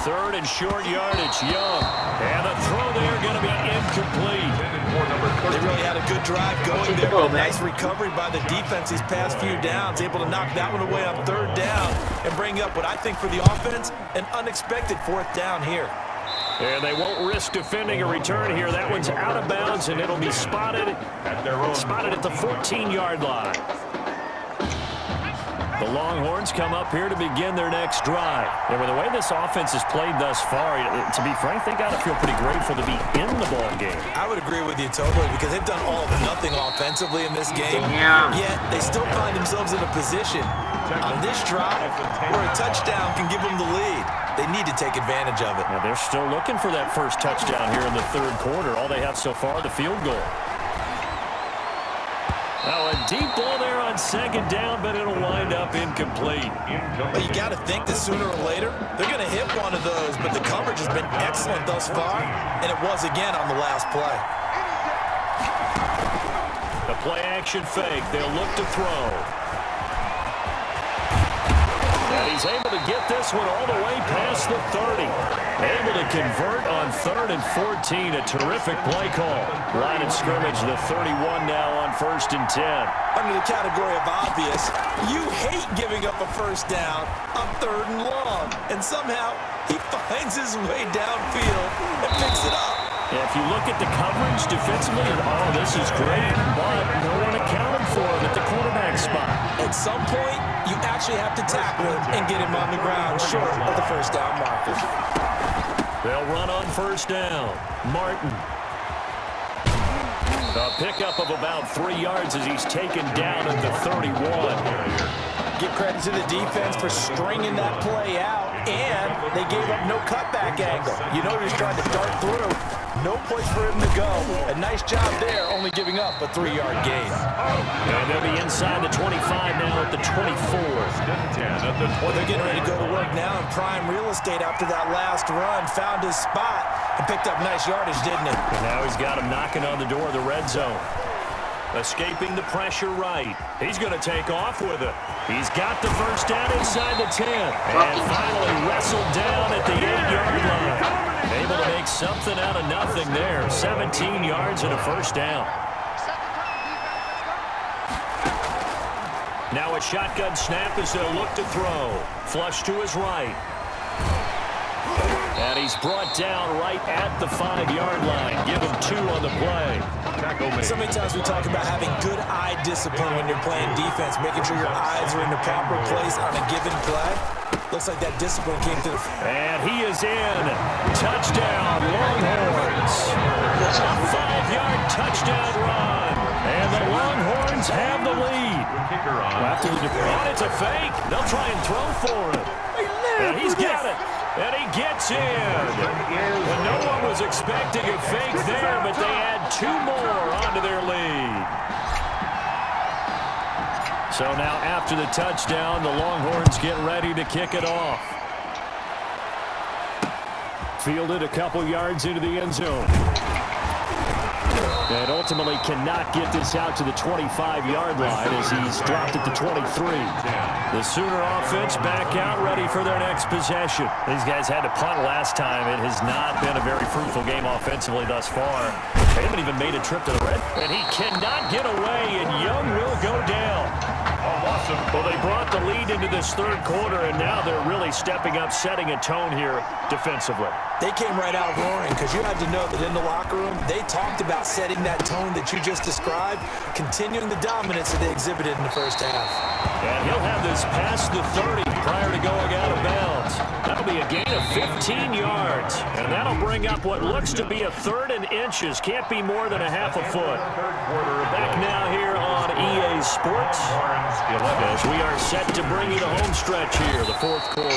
3rd and short yardage, Young. And the throw there going to be incomplete. They really had a good drive going there. A nice recovery by the defense these past few downs. Able to knock that one away on 3rd down and bring up what I think for the offense, an unexpected 4th down here. And they won't risk defending a return here. That one's out of bounds, and it'll be spotted at the 14-yard line. The Longhorns come up here to begin their next drive. And with the way this offense has played thus far, to be frank, they got to feel pretty grateful to be in the ball game. I would agree with you totally because they've done all or nothing offensively in this game. Yeah. Yet they still find themselves in a position on this drive where a touchdown can give them the lead. They need to take advantage of it. Now they're still looking for that first touchdown here in the third quarter. All they have so far, the field goal. Now a deep ball there on second down, but it'll wind up incomplete. Well, you got to think that sooner or later they're going to hit one of those, but the coverage has been excellent thus far, and it was again on the last play. The play-action fake. They'll look to throw. And he's able to get this one all the way past the 30. Able to convert on 3rd and 14. A terrific play call. Line of scrimmage, the 31 now on 1st and 10. Under the category of obvious, you hate giving up a first down on 3rd and long. And somehow he finds his way downfield and picks it up. Yeah, if you look at the coverage defensively, this is great, but no one accounted for him at the quarterback spot. At some point, you actually have to tackle him and get him on the ground short of the first down marker. They'll run on first down. Martin. A pickup of about 3 yards as he's taken down at the 31. Give credit to the defense for stringing that play out, and they gave up no cutback angle. You know he's trying to dart through. No place for him to go. A nice job there, only giving up a 3-yard gain. And they'll be inside the 25 now at the 24. Well, they're getting ready to go to work now in prime real estate after that last run. Found his spot and picked up nice yardage, didn't he? And now he's got him knocking on the door of the red zone. Escaping the pressure right. He's going to take off with it. He's got the first down inside the 10. And finally wrestled down at the 8-yard line. Able to make something out of nothing there. 17 yards and a first down. Now a shotgun snap as they'll look to throw. Flush to his right. And he's brought down right at the 5-yard line. Give him 2 on the play. So many times we talk about having good eye discipline when you're playing defense, making sure your eyes are in the proper place on a given play. Looks like that discipline came to the... And he is in. Touchdown, Longhorns. A 5-yard touchdown run. And the Longhorns have the lead. After the it's a fake. They'll try and throw for him. And he's got it. And he gets in. And no one was expecting a fake there, but they add 2 more onto their lead. So now after the touchdown, the Longhorns get ready to kick it off. Fielded a couple yards into the end zone. And ultimately cannot get this out to the 25-yard line as he's dropped at the 23. The Sooner offense back out, ready for their next possession. These guys had to punt last time. It has not been a very fruitful game offensively thus far. They haven't even made a trip to the red. And he cannot get away, and Young will go down. Well, they brought the lead into this third quarter, and now they're really stepping up, setting a tone here defensively. They came right out roaring because you had to know that in the locker room, they talked about setting that tone that you just described, continuing the dominance that they exhibited in the first half. And he'll have this past the 30 prior to going out of bounds. That'll be a gain of 15 yards, and that'll bring up what looks to be a 3rd and inches. Can't be more than a half a foot. Back now here on EA Sports as we are set to bring you the home stretch here, the 4th quarter.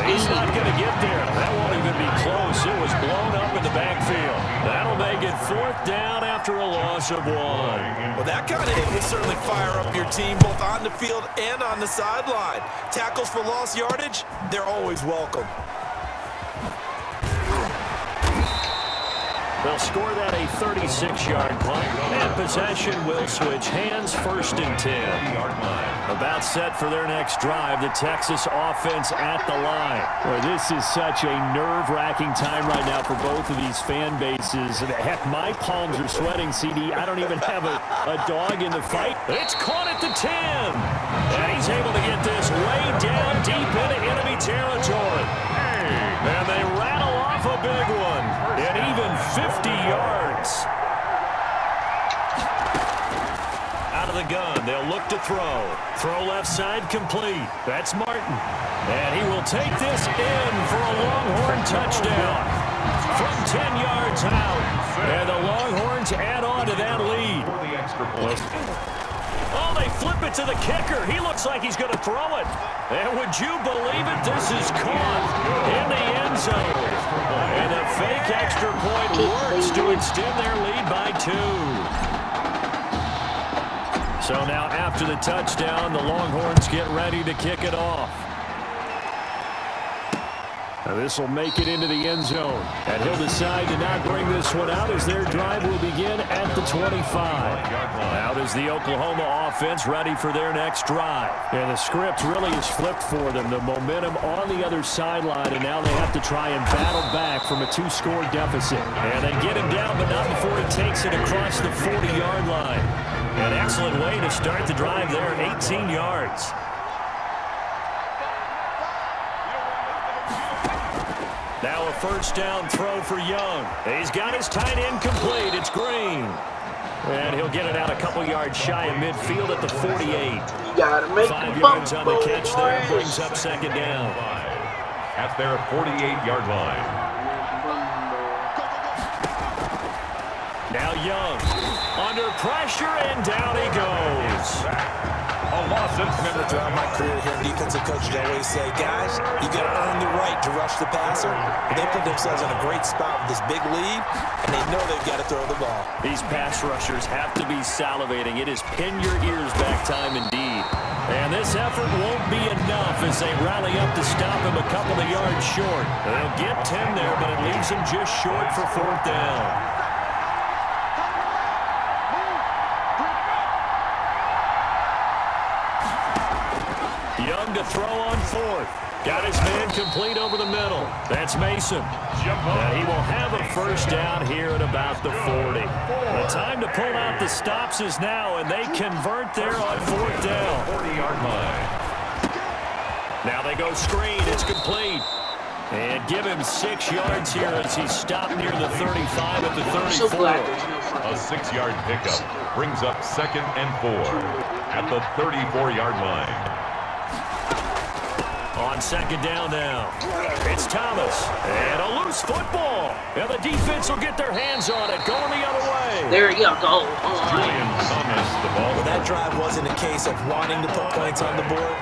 He's not going to get there. That won't even be close. It was blown up in the backfield. That'll make it 4th down after a loss of 1. Well, that kind of hit will certainly fire up your team both on the field and on the sideline. Tackles for lost yardage, they're always welcome. They'll score that a 36-yard punt, and possession will switch hands, 1st and 10. About set for their next drive, the Texas offense at the line. Boy, this is such a nerve-wracking time right now for both of these fan bases. Heck, my palms are sweating, CD. I don't even have a dog in the fight. It's caught at the 10. And he's able to get this way down deep into enemy territory. And they rattle off a big one. 50 yards. Out of the gun, they'll look to throw. Throw left side complete. That's Martin. And he will take this in for a Longhorn touchdown. From 10 yards out. And the Longhorns add on to that lead. Oh, they flip it to the kicker. He looks like he's going to throw it. And would you believe it? This is caught in the end zone. And the fake extra point works to extend their lead by 2. So now after the touchdown, the Longhorns get ready to kick it off. Now this will make it into the end zone. And he'll decide to not bring this one out as their drive will begin at the 25. Out is the Oklahoma offense ready for their next drive. And the script really is flipped for them. The momentum on the other sideline, and now they have to try and battle back from a 2-score deficit. And they get him down, but not before he takes it across the 40-yard line. An excellent way to start the drive there, 18 yards. Now a first down throw for Young. He's got his tight end complete. It's Green. And he'll get it out a couple yards shy of midfield at the 48. You gotta make 5 yards on the catch there. Brings up second down. At their 48-yard line. Now Young under pressure, and down he goes. Remember, throughout my career here in defensive coaches always say, guys, you got to earn the right to rush the passer. They put themselves in a great spot with this big lead, and they know they've got to throw the ball. These pass rushers have to be salivating. It is pin your ears back time indeed. And this effort won't be enough as they rally up to stop him a couple of yards short. They'll get 10 there, but it leaves him just short for 4th down. Young to throw on 4th. Got his man complete over the middle. That's Mason. And he will have a first down here at about the 40. The time to pull out the stops is now, and they convert there on 4th down. 40-yard line. Now they go screen. It's complete. And give him 6 yards here as he's stopped near the 35 at the 34. A 6-yard pickup brings up 2nd and 4 at the 34-yard line. On second down now, it's Thomas, and a loose football. And the defense will get their hands on it, going the other way. There you go. Julian Thomas, the ball. Well, that drive wasn't a case of wanting to put points on the board.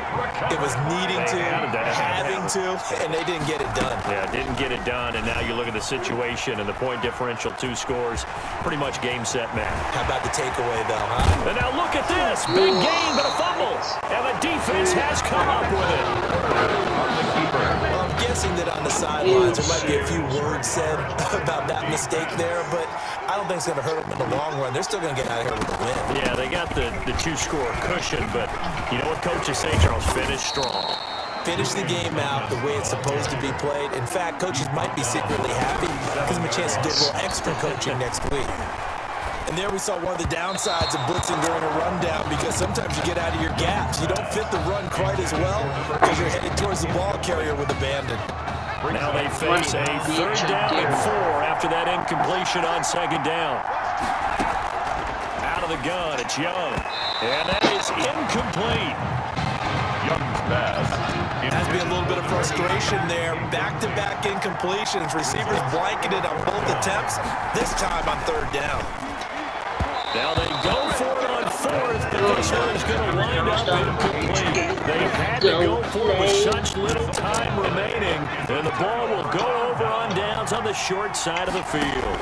It was needing to, having to, and they didn't get it done. Yeah, didn't get it done, and now you look at the situation and the point differential, 2 scores, pretty much game, set, match. How about the takeaway, though, huh? And now look at this. Big gain, but a fumble. And the defense has come up with it. Well, I'm guessing that on the sidelines there might be a few words said about that mistake there, but I don't think it's going to hurt them in the long run. They're still going to get out of here with a win. Yeah, they got the 2-score cushion, but you know what coaches say, Charles? Finish strong. Finish the game out the way it's supposed to be played. In fact, coaches might be secretly happy. Gives them a chance to do a little extra coaching next week. And there we saw one of the downsides of blitzing during a rundown, because sometimes you get out of your gaps. You don't fit the run quite as well because you're headed towards the ball carrier with abandon. Now they face a 3rd down and 4 after that incompletion on second down. Out of the gun, it's Young. And that is incomplete. Young's pass. Has been a little bit of frustration there. Back-to-back incompletions. Receivers blanketed on both attempts, this time on 3rd down. Now they go for it on 4th, but this one is going to wind up incomplete. They had to go for it with such little time remaining, and the ball will go over on downs on the short side of the field.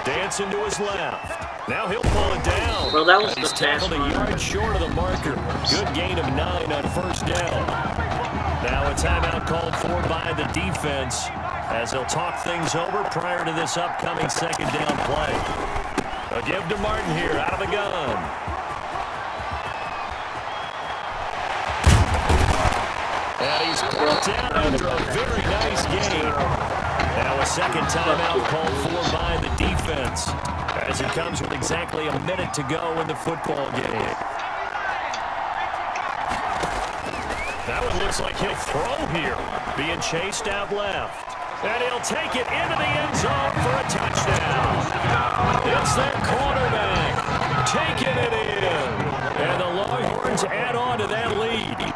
Dancing to his left. Now he'll pull it down. Bro, that was He's the tackled best a yard short of the marker. Good gain of 9 on 1st down. Now a timeout called for by the defense, as they'll talk things over prior to this upcoming second down play. A give to Martin here out of the gun. And he's brought down after a very nice gain. Now a second timeout called for by the defense, as it comes with exactly a minute to go in the football game. That one looks like he'll throw here, being chased out left. And he'll take it into the end zone for a touchdown. It's their quarterback taking it in. And the Longhorns add on to that lead.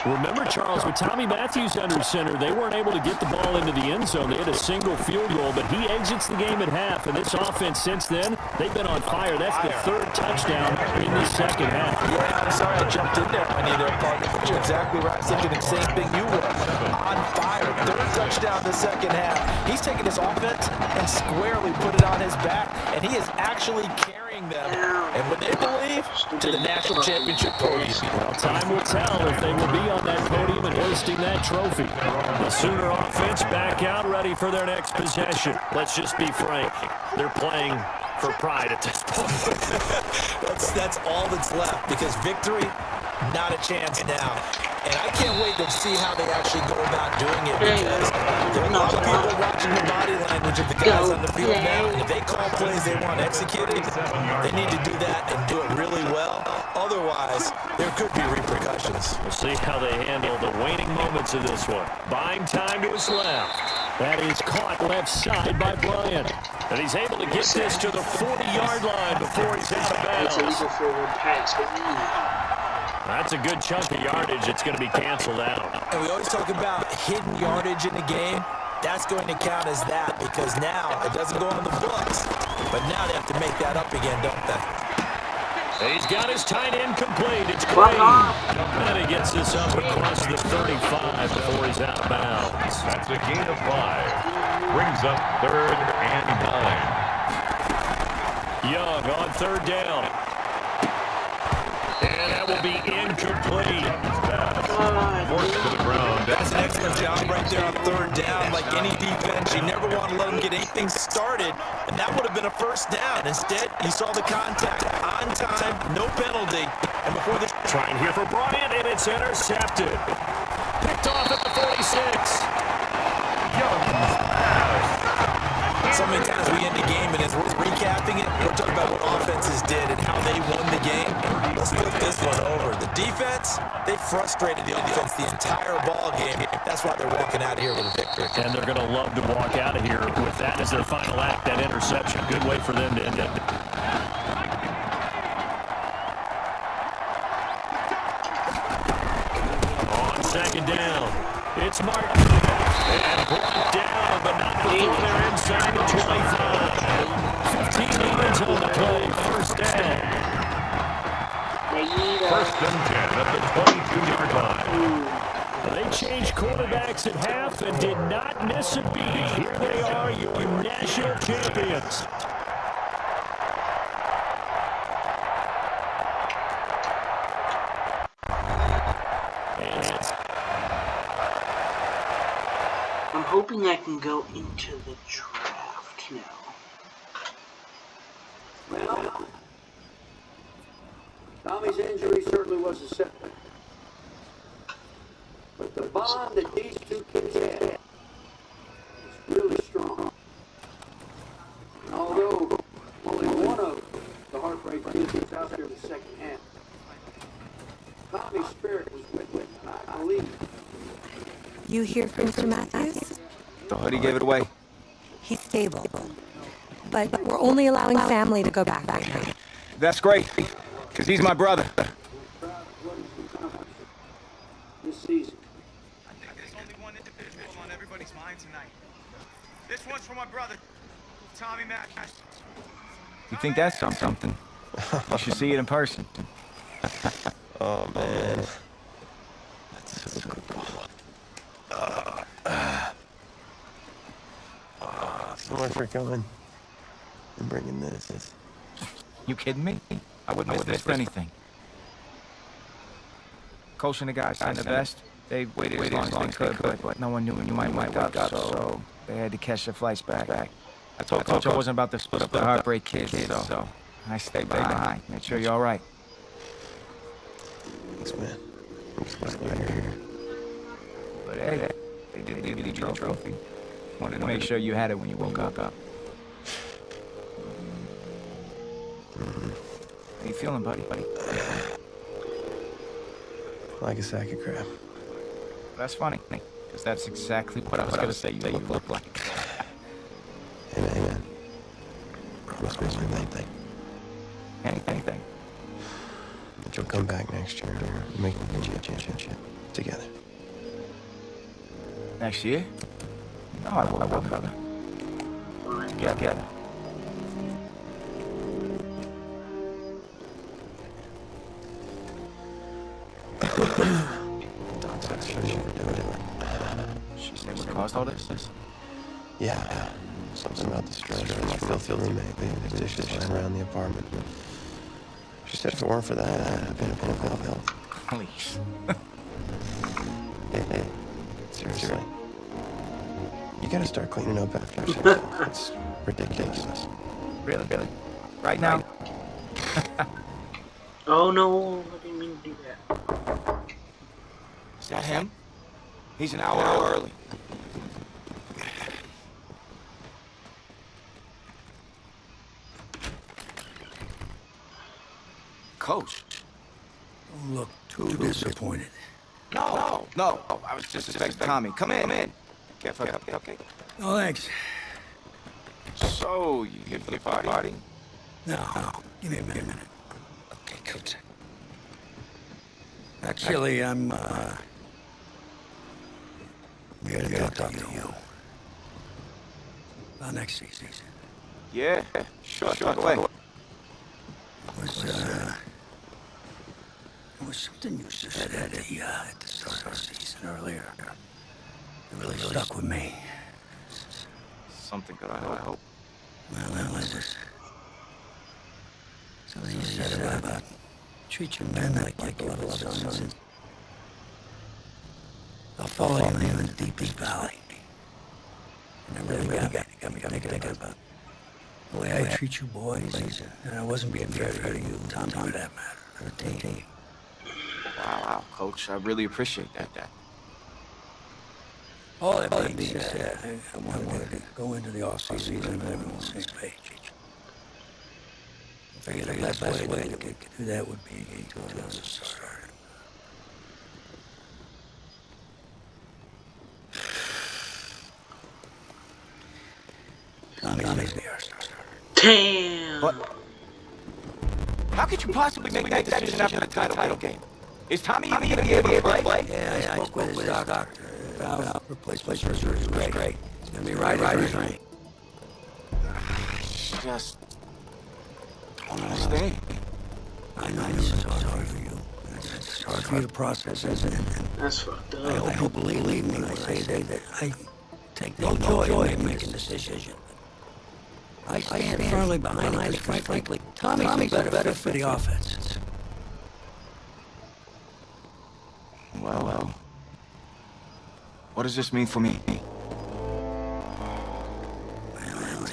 Remember, Charles, with Tommy Matthews under center, they weren't able to get the ball into the end zone. They had a single field goal, but he exits the game at half. And this offense since then, they've been on fire. That's the third touchdown in the second half. Yeah, I'm sorry I jumped in there, my neither partner, but you're exactly right. I was thinking the same thing you were. On fire. Third touchdown in the second half. He's taken his offense and squarely put it on his back, and he is actually carrying them, and when they believe, to the national championship podium. Well, time will tell if they will be on that podium and hoisting that trophy. The Sooner offense back out, ready for their next possession. Let's just be frank. They're playing for pride at this point. That's all that's left, because victory, not a chance now. And I can't wait to see how they actually go about doing it, because there are a lot of people watching the body language of the guys on the field now. And if they call plays they want executed, they need to do that and do it really well. Otherwise, there could be repercussions. We'll see how they handle the waning moments of this one. Buying time to his left. That is caught left side by Bryant. And he's able to get this to the 40-yard line before he's out of bounds. It's a legal forward pass, but That's a good chunk of yardage. It's going to be canceled out. And we always talk about hidden yardage in the game. That's going to count as that, because now it doesn't go on the books. But now they have to make that up again, don't they? He's got his tight end complete. It's Green. And he gets this up across the 35 before he's out of bounds. That's a gain of 5. Brings up 3rd and 9. Young on 3rd down. And that will be incomplete. Forced to the ground. That's an excellent job right there on 3rd down. Like any defense, you never want to let them get anything started, and that would have been a first down. Instead, you saw the contact on time, no penalty, and before the trying here for Bryant, and it's intercepted. Picked off at the 46. So many times we end the game, and as we're recapping it, we're talking about what offenses did and how they won the game. Let's flip this one over. The defense, they frustrated the offense the entire ball game. That's why they're walking out of here with a victory. And they're going to love to walk out of here with that as their final act, that interception. Good way for them to end it. On 2nd down, it's Martin. And brought down, but not before they're inside the 25. 15 yards on the play, 1st down. 1st and 10 at the 22-yard line. They changed quarterbacks at half and did not miss a beat. Here they are, your national champions. I'm hoping I can go into the draft now. Well, Tommy's injury certainly was a setback. But the bond that these two kids had is really strong. And although only one of the Heartbreak Kids was out there in the second half, Tommy's spirit was with him, I believe. You hear from Mr. Matthews? The hoodie gave it away. He's stable. But we're only allowing family to go back. That's great, because he's my brother. This season. There's only one individual on everybody's mind tonight. This one's for my brother, Tommy Matthews. You think that's something? You should see it in person. Oh, man. That's so cool. So much for coming and bringing this. You kidding me? I wouldn't have missed anything. Coach and the guys signed the best. They waited as long as they could, but no one knew when you might wake up, so they had to catch their flights back. I told Coach I wasn't about to split up the Heartbreak Kids, so I stayed behind. Make sure you're all right. Thanks, man. I'm so glad you're here. But hey, they did give you the trophy. Wanted to make sure you had it when you woke up. How you feeling, buddy? Like a sack of crap. That's funny. Because that's exactly what I was going to say you look like. Amen. Promise me one thing. Anything. That you'll come back next year and make a championship together. Next year? No, I will, brother. Yeah. She said what caused all this? Yeah. Something about the stress from my filthy roommate leaving his dishes lying around the apartment. She said if it weren't for that, I'd have been a mental health. Please. Hey, seriously. You gotta start cleaning up after yourself. It's ridiculous. Really? Right now? Oh no, I didn't mean to do that. Is that him? He's an hour early. Coach. Don't look too disappointed. No. I was just expecting Tommy. Come in. Careful. Okay. No, thanks. So, you here for the party? No. Give me a minute. Okay, Coach. Actually, I'm, here to talk to you. About next season. Yeah, sure. Go away. There was something you said at the start of the season earlier. It really stuck with me. Something good, I hope. Well, it was something you said about treat your men like beloved sons. I'll follow you in the deepest valley. And it really got me thinking about the way I treat you boys. And I wasn't being fair to you, Tom, for that matter, for the team. Wow, Coach, I really appreciate that. All that being said, I wanted to go into the off-season and everyone on the same page. I figured the best way to do that would be to announce a starter. Tommy's the starter. Damn! But how could you possibly make that decision after the title game? Is Tommy even going to be able to play? Yeah, I spoke with his doctor. Valve replacement surgery is great. He's going to be right in his ring. Just don't understand. I know it's hard for you. It's hard for you to process, isn't it? That's fucked up. I hope you believe me when I say that I take no joy in making decisions. I stand firmly behind it, because frankly, Tommy's better for the offense. Well, what does this mean for me? Well,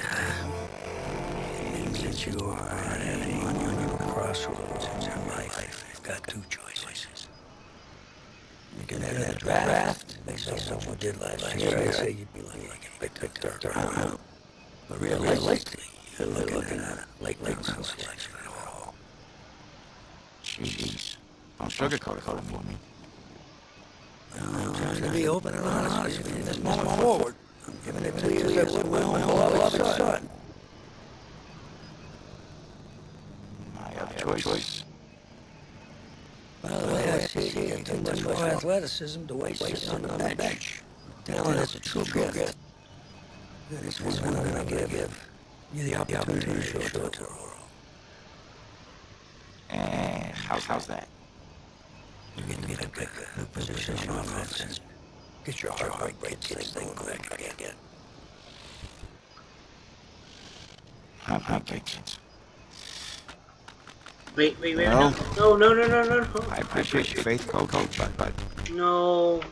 it means that you are at an unusual crossroads in your life. You've got two choices. You can enter the draft based on what you did last year. I say you'd be lucky to get picked third round. But realistically, you're looking at a late round selection overall. Jeez, don't sugarcoat it for me. I'm trying to be open and honest with you from this moment forward. I'm giving it to you as my own beloved son. I have choice. Well, the way I see it, you have too much more athleticism to waste on the bench. Talent is a true gift. This is when I'm going to give you the opportunity to show it to the world. And how's that? You get to pick a new position on offense. Get your heart rate thing going back again. Have patience. Wait, Well, no. I appreciate your faith, Coach, but No,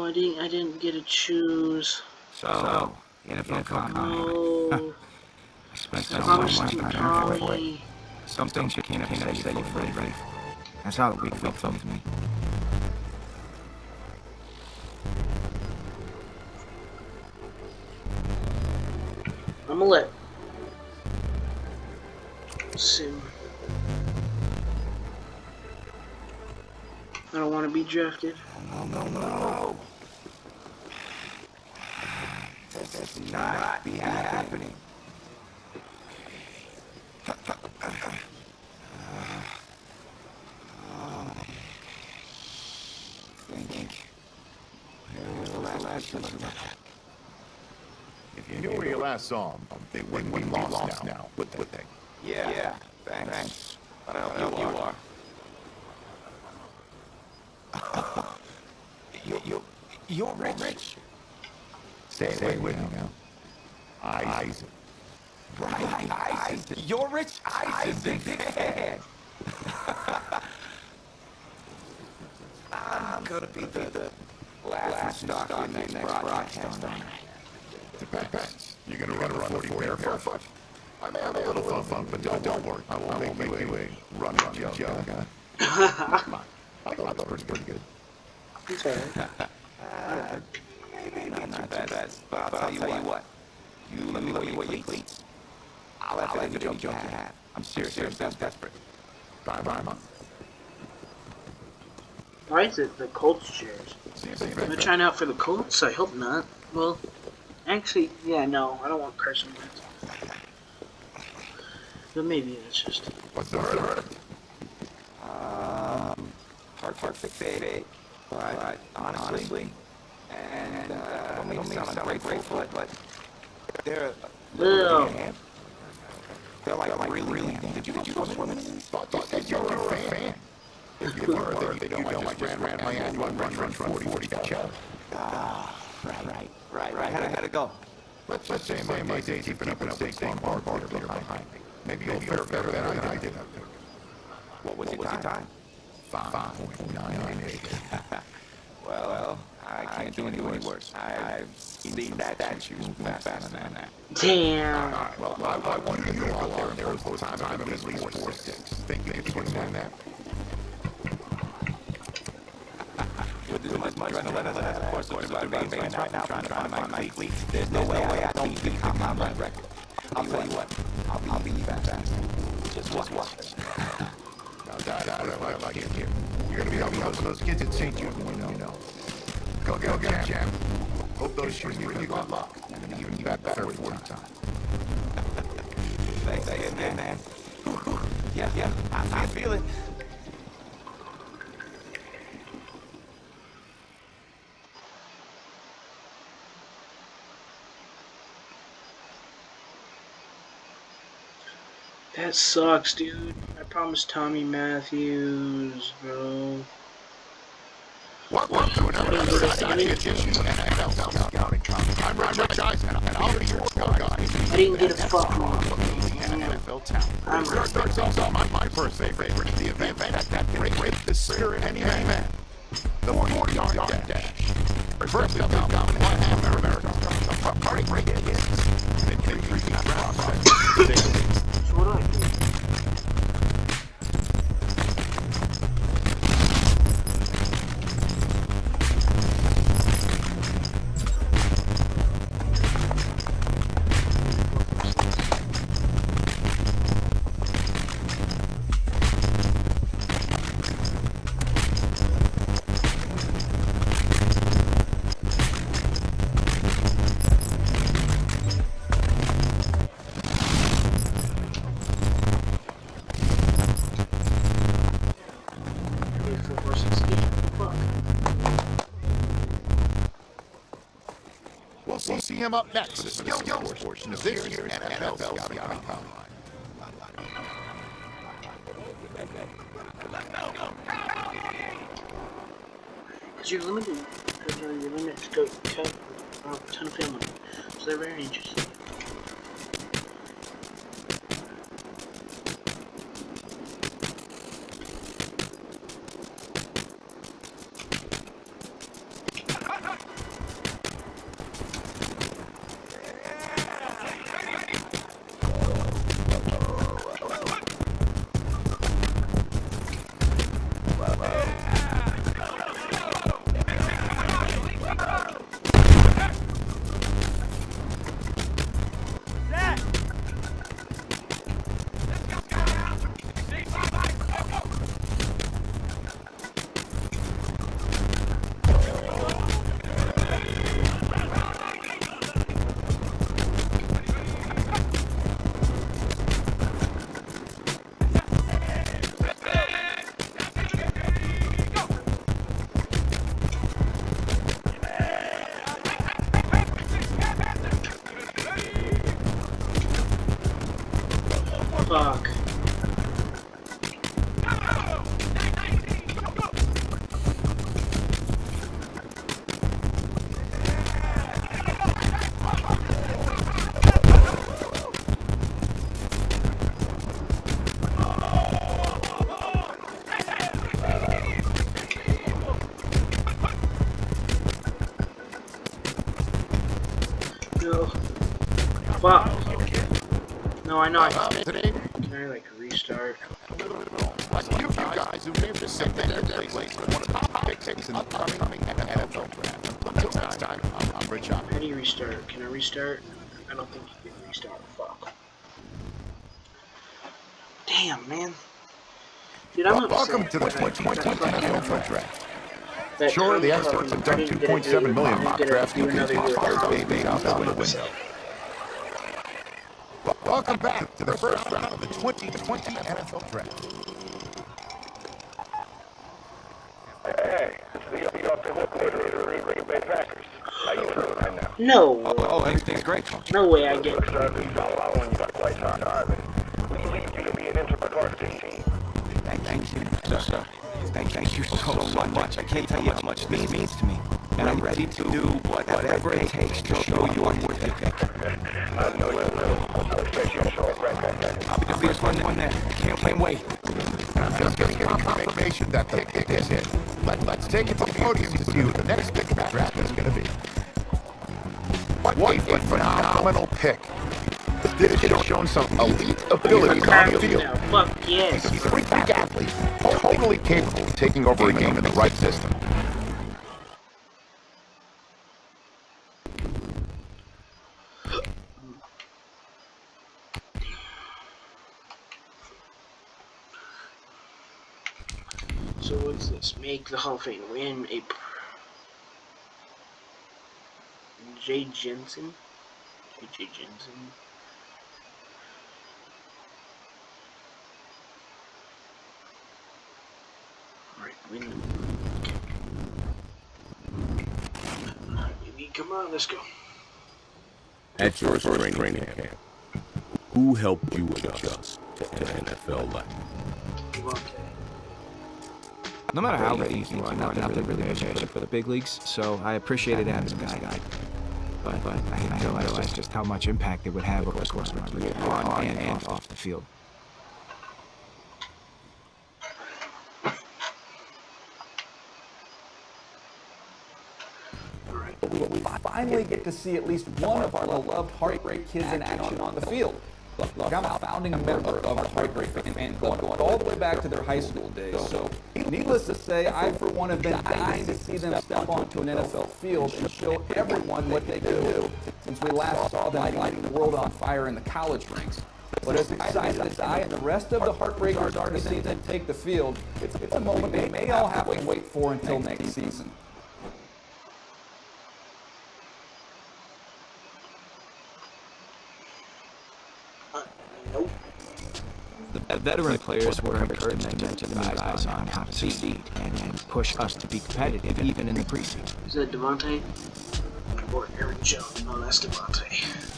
I didn't get to choose. so NFL comment. No. I spent so Promise much to time for it. Tommy. Some things you can't say you're ready. That's how the week felt to me. I'm gonna let Sim. I don't want to be drafted. No. That's not be happening. If you knew where you last saw him, they wouldn't be lost now, would they? Yeah. Thanks. But I don't know who you are. You're rich. Stay away with me now. Eyes. Right, Eyes. You're rich. Eyes is big head. I'm gonna be the last stock on next broadcast. Depends. You're gonna run a 40 barefoot. I may have a little fun, but don't worry. I won't make you a running joke guy. I thought that was pretty good. It's alright. Maybe not too bad, but I'll tell you what. You let me know what you eat. I'll have any joke you have. I'm serious, I'm desperate. Bye. Why is it the Colts chairs? Am I trying out for the Colts? I hope not. Well, actually, yeah, no, I don't want Carson Wentz. But maybe it's just... What's the verdict? Hard fixate, but honestly, and don't mean to sound ungrateful, but they're like really. Did you go swimming? Thought you were a fan. If you were, then you know I just ran my annual run 40 catch-up. Right. How'd it go? Let's say my day keeping up with State Farm Bar behind me. Maybe you'll fare better than I did. What was your time? 5.98. Well, I can't do any worse. I've seen that you move faster than that. Damn. Well, I wanted to go out there and post the time of at least 4.6. Think you can swing that? With as much adrenaline as of course there's my veins right now trying to find my cleats. There's no way I don't beat my record. I'll tell you what, I'll be fast. Just watch. Now that's what I like it here. You're gonna be helping those kids at St. Jude, you know. Go, champ. Hope those shoes bring you good luck. And even back better for the time. Thanks again, man. Yeah, I feel it. That sucks, dude. I promised Tommy Matthews, bro. Welcome to another exciting edition of NFL Scouting. I'm Rich Eisen, and I'll be your guide. I didn't get a fucking NFL talent. Starts off my first favorite, the event that break the spirit any man. The 40-yard dash. First up, America. The party break is. So what do I do? We'll see him up next for the skills portion of this year's NFL Scouting Combine. Because you're limited, your limits go cut a ton of family. So they're very interesting. Fuck. No. Fuck. No, I know. Can I like restart? Like you guys who named the same thing their place one of the top picks in the upcoming NFL draft. Until next time, I'm Rich. How do you restart? Can I restart? I don't think you can restart. Fuck. Damn, man. Dude, I'm upset. Welcome to the 2020 NFL draft. Sure, the experts have done 2.7 million mock drafts and baby out the window. Welcome back to the first round of the 2020 NFL draft. Hey, it's the offensive coordinator of the Green Bay Packers. How you doing right now? No. Oh, everything's great. No way I get. Following you quite hard. We need you to be an integral part of this team. Thank you, sir. Thank you so much. I can't tell you how much this means to me. And I'm ready to do whatever it takes to show you I'm worth the pick. I know you will. I expect you to show it right back. I'll be the first one there. Can't wait. I'm just getting confirmation that the pick is hit. Let's take it to the podium to see who the next pick in the draft is going to be. What a phenomenal pick. This kid has shown some elite abilities on the field. Fuck yes. He's a freak athlete, totally capable of taking over a game in the right system. So what's this? Make the Hall of Fame. Win a Jay Jensen. Jay Jensen. Alright, win. Baby, come on, let's go. At your first training camp, who helped you adjust to NFL life? No matter how ready you are, not really prepared for the big leagues, so I appreciated having a guy. But I realized just how much impact it would have over the course of my career, on and off the field. We finally get to see at least one of our beloved Heartbreak Kids in action on the field. Look, I'm a founding member of the Heartbreak fan club, going all the way back to their high school days. So, needless to say, I for one have been dying to see them step onto an NFL field and show everyone what they can do since we last saw them lighting the world on fire in the college ranks. But as excited as I and the rest of the Heartbreakers are to see them take the field, it's a moment we may all have to wait for until next season. The veteran players were encouraged to the guys on how to succeed and push us to be competitive even in the preseason. Is that Devontae? Or Aaron Jones? No, that's Devontae.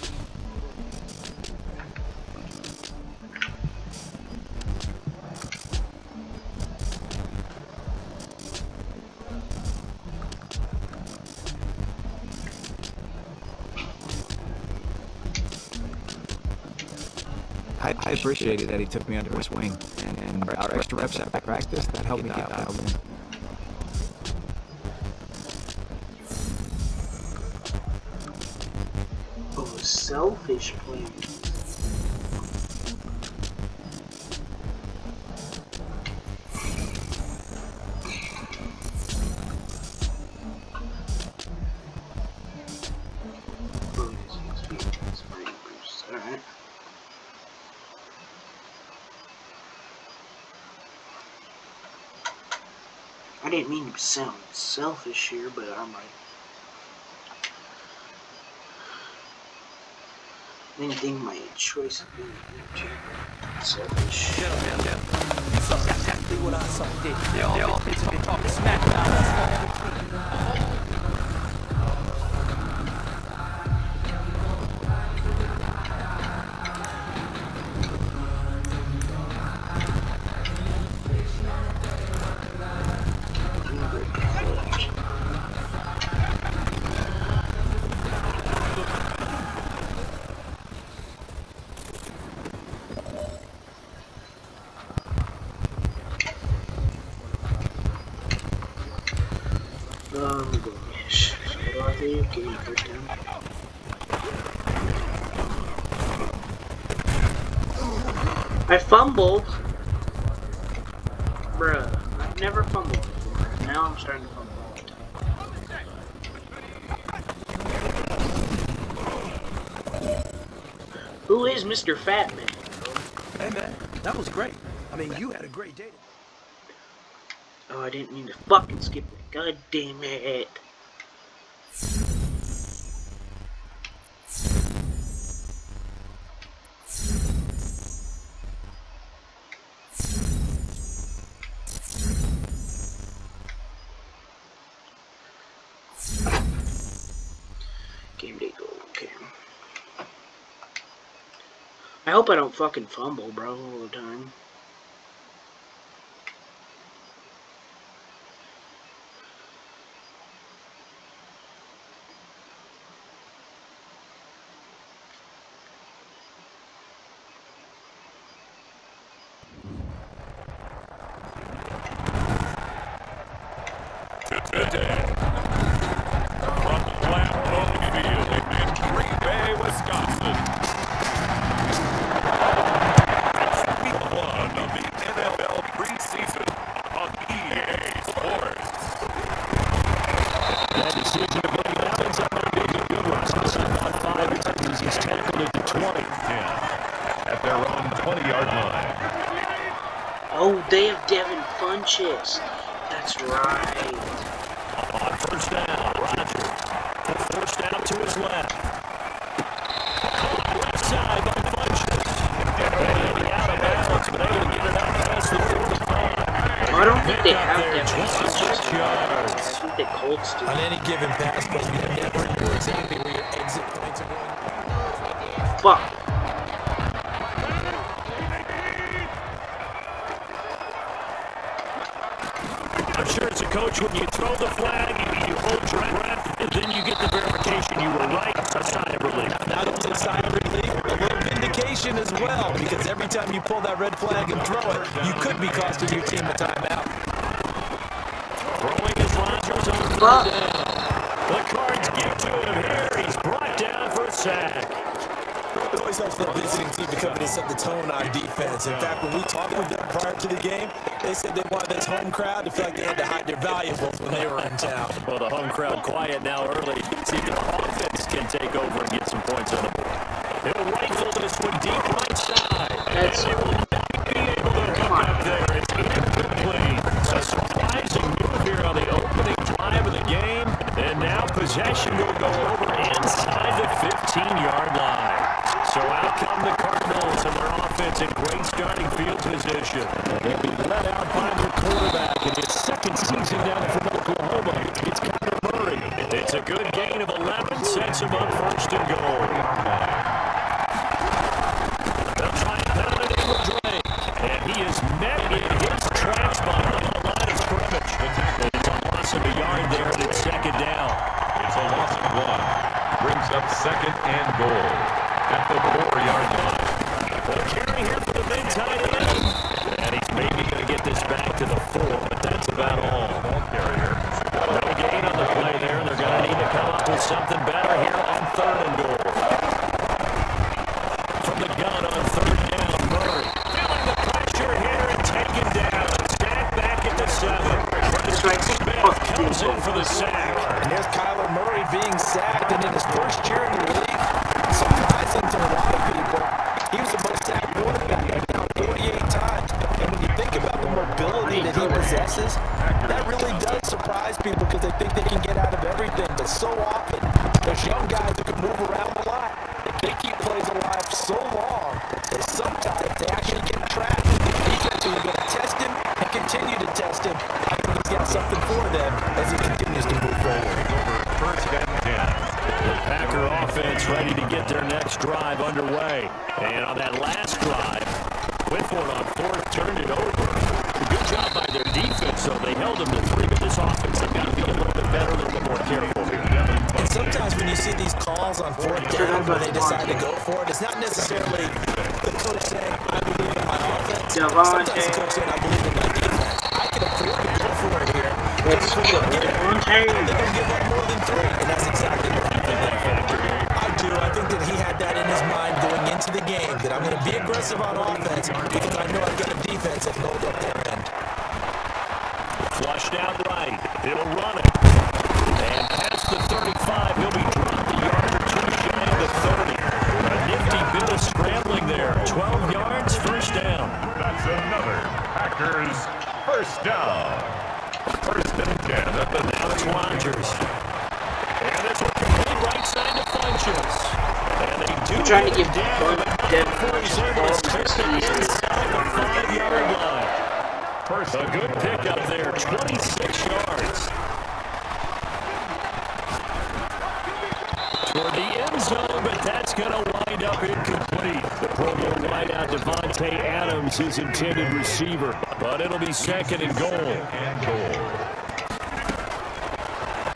I appreciated that he took me under his wing, and our extra reps at practice, that helped me get dialed in. Oh, selfish play. Alright. I didn't mean to sound selfish here, but I'm like, I didn't think my choice of being too selfish. That's exactly what I saw. Yo, it's been talking smack about us. give me a first down. I fumbled. Bruh, I've never fumbled before. Now I'm starting to fumble all the time. Who is Mr. Fat Man? Hey man, that was great. I mean, you had a great day. Oh, I didn't mean to fucking skip it. God damn it. Game day goal, okay. I hope I don't fucking fumble, bro, all the time. Today, from Lambeau Field in Green Bay, Wisconsin. It's week 1 of the NFL preseason on EA Sports. That decision to bring Evans up there being a good one. Since about 5 yards, he's tackled at the 20. Yeah, at their own 20-yard line. Oh, they have Devin Funchess. That's right. On first down, Roger. The first down to his left. Left side by Funchess. Heading out of bounds, but able to get it out past the 45. I don't think they have Devin 26 yards. I think the Colts do. On any given pass, but you never know exactly where your exit points are going. Fuck. I'm sure as a coach, when you throw the flag, you hold your breath, and then you get the verification you were right. A sign of relief. Not only a sign of relief, but a little vindication as well, because every time you pull that red flag and throw it, you could be costing your team a timeout. Throwing his Rodgers on third down. The Cards give to him here. He's brought down for a sack. It always helps the visiting team to come in and set the tone on defense. In fact, when we talked with them prior to the game, they said they wanted this home crowd to feel like they had to hide their valuables when they were in town. Well, the home crowd quiet now early. See if the offense can take over and get some points on the board. He'll rifle this one deep right side. That's be able to come up there. It's incomplete. A surprising move here on the opening drive of the game. And now possession will go over inside the 15-yard line. So out come the Cardinals and their offense in great starting field position. They'll be led out by their quarterback in his second season down from Oklahoma. It's Kyler Murray. It's a good gain of 11, sets him up first and goal. They'll try and pound it in with Drake. And he is met in his tracks behind the line of scrimmage. It's a loss of a yard there, and it's second down. It's a loss of 1. Brings up second and goal at the 4-yard line. Well, carry here for the big tight end. And he's maybe going to get this back to the 4, but that's about all. Carrier. No gain on the play there, and they're going to need to come up with something better here on third and goal. From the gun on third down, Murray. Feeling the pressure here and taken down. Sack back at the 7. Smith comes in for the sack. And there's Kyler Murray being sacked, and in his first year in the league, surprising to a lot of people, he was the most sacked quarterback, now 48 times. And when you think about the mobility that he possesses, that really does surprise people because they think they can get out of everything. But so often, there's young guys who can move around a lot. They keep plays alive so long that sometimes they actually get trapped. Defense is going to test him and continue to test him. I think he's got something for them as he continues to move forward. First and 10. The Packer offense ready to get their next drive underway. And on that last drive, Whitford on fourth turned it over. Good job by their defense, though. They held them to 3, but this offense has got to be a little bit better, a little bit more careful here. And sometimes when you see these calls on fourth down when they decide to go for it, it's not necessarily the coach saying, I believe in my offense. Sometimes the coach saying, I believe in my defense. I can afford to go for it here. If we don't get it, they're going to give up more than 3, and that's exactly what into the game that I'm going to be aggressive on offense because I know I've got a defense that can hold up their end. Flushed out right. He'll run it. And past the 35, he'll be dropped a yard or two shy of the 30. A nifty bit of scrambling there. 12 yards, first down. That's another Packers first down. First and 10 at the Now it's Rodgers. And this will complete right side to Funchess. And they do I'm trying to give down Devin before he's able to start the inside the 5-yard line. First A good pickup there, 26 yards. Toward the end zone, but that's going to wind up incomplete. The Pro Bowl wideout Devontae Adams, his intended receiver. But it'll be second and goal.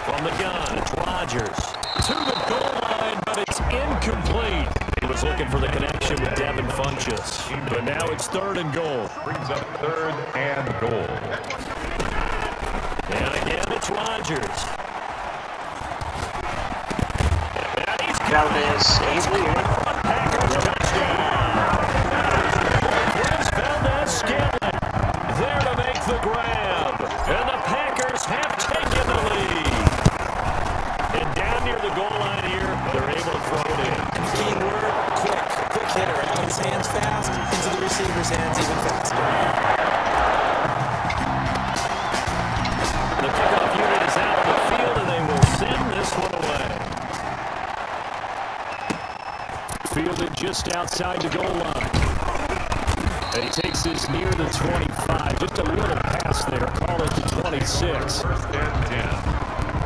From the gun, it's Rodgers. To the goal line, but it's incomplete. He was looking for the connection with Devin Funchess. But now it's third and goal. brings up third and goal. And again, it's Rodgers. And he's Valdez, Packers touchdown. Here's Valdez-Scantling there to make the grab. And the Packers have taken the lead. And down near the goal line here, they're able to throw it in. Keyword, quick hitter. Out of his hands fast, into the receiver's hands even faster. The kickoff unit is out on the field, and they will send this one away. Fielded just outside the goal line. And he takes this near the 25. Just a little pass there. Call it the 26. First and 10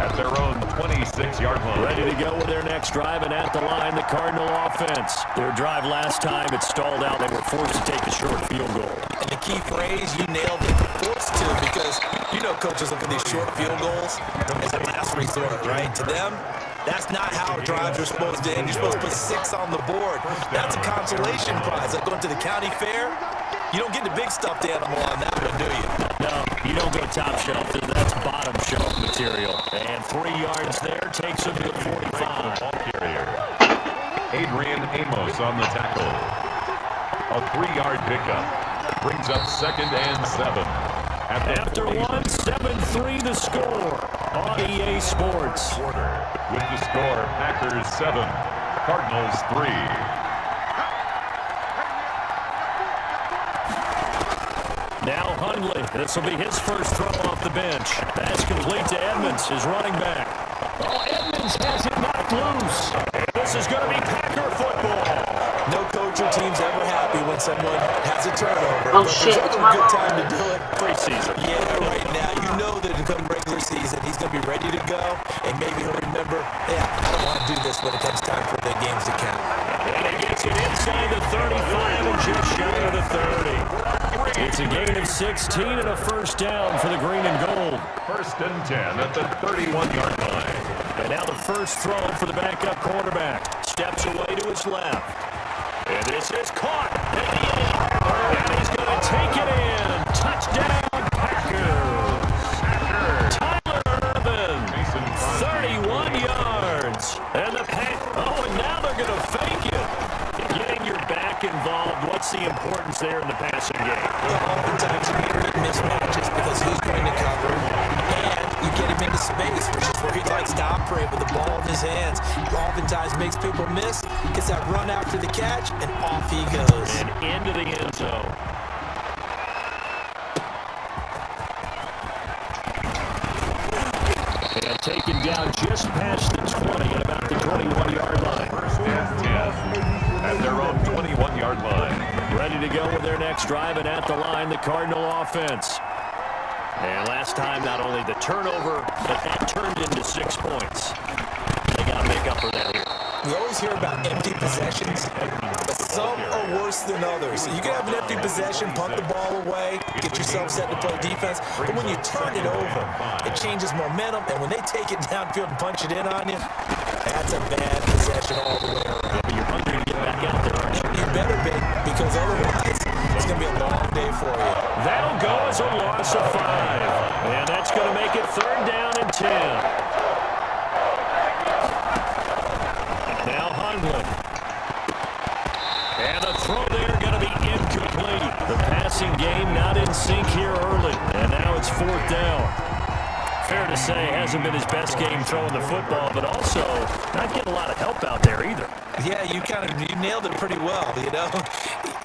at their own 26-yard line. Ready to go with their next drive, and at the line, the Cardinal offense. Their drive last time, it stalled out. They were forced to take a short field goal. And the key phrase, you nailed it, forced to, because you know coaches look at these short field goals as a last resort, right? To them, that's not how drives are supposed to end. You're supposed to put 6 on the board. That's a consolation prize. Like going to the county fair, you don't get the big stuffed animal on that one, do you? No, you don't go top shelf. That's bottom shelf material. And 3 yards there takes him to the 45. Ball carrier. Adrian Amos on the tackle. A 3-yard pickup brings up second and 7. After 1, 7-3 the score on EA Sports. With the score, Packers 7, Cardinals 3. Now Hundley. This will be his first throw off the bench. Pass complete to Edmonds, his running back. Oh, Edmonds has it knocked loose. This is going to be Packer football. No coach or team's ever happy when someone has a turnover. Oh, shit, it's a my good ball. time to do it. Preseason. Yeah, right now. You know that come regular season, he's going to be ready to go, and maybe he'll remember, yeah, I don't want to do this when it comes time for the games to count. And he gets it inside the 35 and just shy of the 30. It's a gain of 16 and a first down for the green and gold. First and 10 at the 31-yard line. And now the first throw for the backup quarterback. Steps away to his left. And this is caught at the end. And he's going to take it in. Touchdown, Packers. Tyler Urban, 31 yards. And the and now they're going to fake it. Getting your back involved, what's the importance there in the passing game? Oftentimes you create mismatches because who's going to cover, and you get him into space, which is where he likes to operate with the ball in his hands. Oftentimes makes people miss, gets that run after the catch, and off he goes. And into the end zone. And taken down just past the 20 at about the 21-yard line. First and 10 at their own 21-yard line. Ready to go with their next drive, and at the line, the Cardinal offense. And last time, not only the turnover, but that turned into 6 points. They got to make up for that here. We always hear about empty possessions, but some are worse than others. You can have an empty possession, punt the ball away, get yourself set to play defense, but when you turn it over, it changes momentum, and when they take it downfield and punch it in on you, that's a bad possession all the way around. You're hungry to get back out there, aren't you? You better be, because otherwise, it's going to be a long day for you. That'll go as a loss of 5. And that's going to make it third down and 10. Now Hundley. And the throw there going to be incomplete. The passing game not in sync here early. And now it's 4th down. Fair to say, hasn't been his best game throwing the football, but also not getting a lot of help out there either. Yeah, you nailed it pretty well, you know.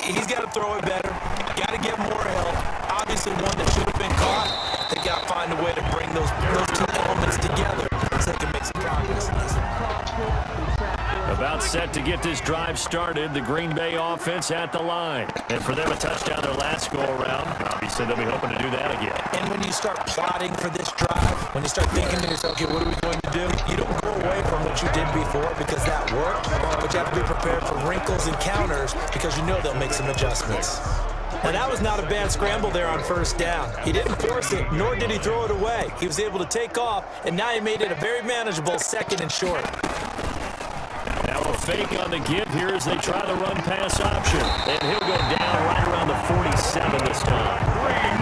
He's got to throw it better. Got to get more help. Obviously, one that should have been caught. They got to find a way to bring those two elements together so they can make some progress in this. About set to get this drive started, the Green Bay offense at the line. And for them, a touchdown their last go-around. Obviously, they'll be hoping to do that again. And when you start plotting for this drive, when you start thinking to yourself, okay, what are we going to do? You don't go away from what you did before because that worked, but you have to be prepared for wrinkles and counters because you know they'll make some adjustments. And that was not a bad scramble there on 1st down. He didn't force it, nor did he throw it away. He was able to take off, and now he made it a very manageable 2nd and short. Now a fake on the give here as they try the run-pass option. And he'll go down right around the 47 this time.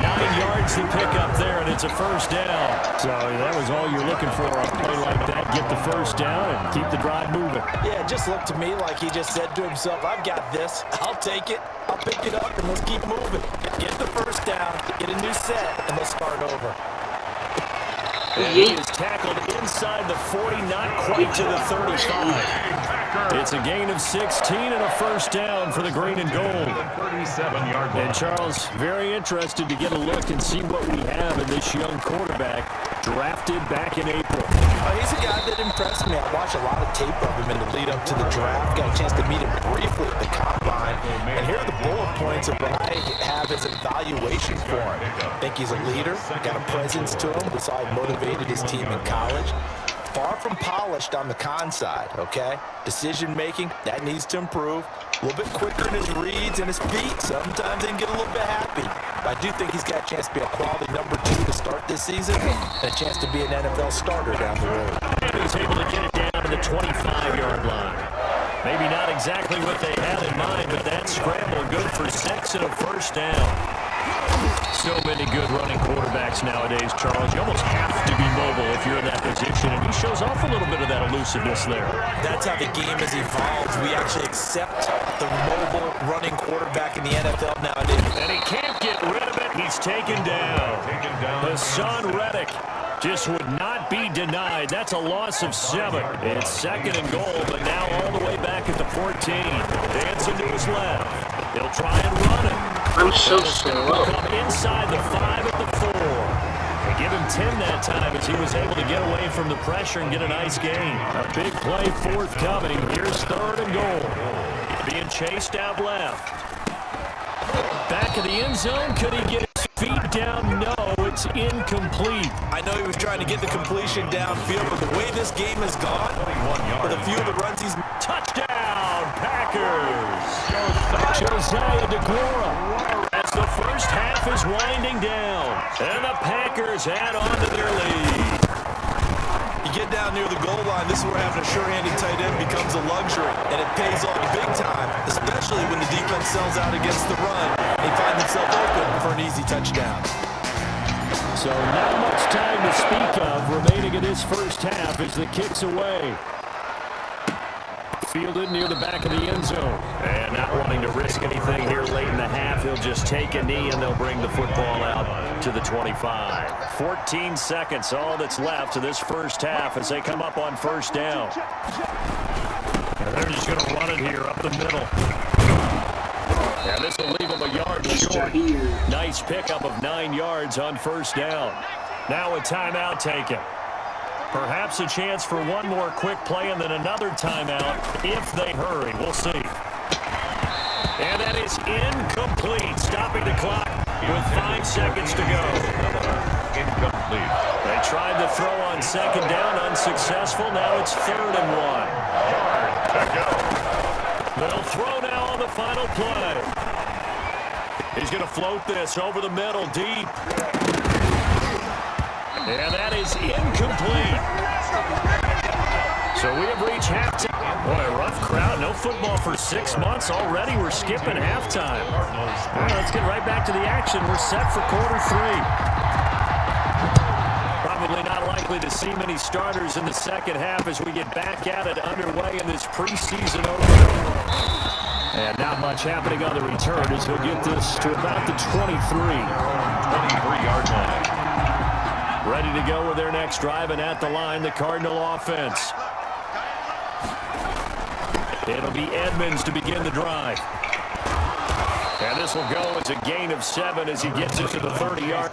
9 yards to pick up there, and it's a 1st down. So that was all you're looking for on a play like that. Get the 1st down and keep the drive moving. Yeah, it just looked to me like he just said to himself, I've got this. I'll take it. I'll pick it up, and let's keep moving. Get the 1st down, get a new set, and let's start over. And he is tackled inside the 40, not quite to the 35. It's a gain of 16 and a 1st down for the green and gold. And Charles, very interested to get a look and see what we have in this young quarterback drafted back in April. He's a guy that impressed me. I watched a lot of tape of him in the lead up to the draft. Got a chance to meet him briefly at the combine. And here are the bullet points of what I have as evaluation for him. I think he's a leader, got a presence to him. We saw he motivated his team in college. Far from polished on the con side, okay? Decision-making, that needs to improve. A little bit quicker in his reads and his feet. Sometimes he can get a little bit happy. But I do think he's got a chance to be a quality number 2 to start this season and a chance to be an NFL starter down the road. And he's able to get it down to the 25-yard line. Maybe not exactly what they had in mind, but that scramble good for 6 and a 1st down. So many good running quarterbacks nowadays, Charles. You almost have to be mobile if you're in that position, and he shows off a little bit of that elusiveness there. That's how the game has evolved. We actually accept the mobile running quarterback in the NFL nowadays. And he can't get rid of it. He's taken down. Hassan Reddick just would not be denied. That's a loss of 7. It's 2nd and goal, but now all the way back at the 14. Dancing to his left. He'll try and run it. I'm so slow. Come inside the 5 at the 4. They give him 10 that time as he was able to get away from the pressure and get a nice gain. A big play forthcoming. Here's 3rd and goal. Being chased out left. Back of the end zone. Could he get his feet down? No, it's incomplete. I know he was trying to get the completion downfield, but the way this game has gone, with a few of the runs he's... Touchdown, Packers! Josiah DeGuara as the 1st half is winding down, and the Packers add on to their lead. You get down near the goal line, this is where having a sure-handed tight end becomes a luxury, and it pays off big time, especially when the defense sells out against the run. They find themselves open for an easy touchdown. So not much time to speak of remaining in this 1st half as the kick's away. Fielded near the back of the end zone. And not wanting to risk anything here late in the half, he'll just take a knee and they'll bring the football out to the 25. 14 seconds, all that's left of this 1st half as they come up on 1st down. And they're just going to run it here up the middle. And this will leave them a yard short. Nice pickup of 9 yards on 1st down. Now a timeout taken. Perhaps a chance for one more quick play and then another timeout if they hurry. We'll see. And that is incomplete. Stopping the clock with 5 seconds to go. Incomplete. They tried to throw on 2nd down, unsuccessful. Now it's 3rd and 1. They'll throw now on the final play. He's going to float this over the middle, deep. And that is incomplete. So we have reached halftime. Boy, a rough crowd. No football for 6 months already. We're skipping halftime. All right, let's get right back to the action. We're set for quarter 3. Probably not likely to see many starters in the 2nd half as we get back at it underway in this preseason opener. And not much happening on the return as he'll get this to about the 23. 23-yard line. Ready to go with their next drive, and at the line, the Cardinal offense. It'll be Edmonds to begin the drive. And this will go as a gain of 7 as he gets it to the 30-yard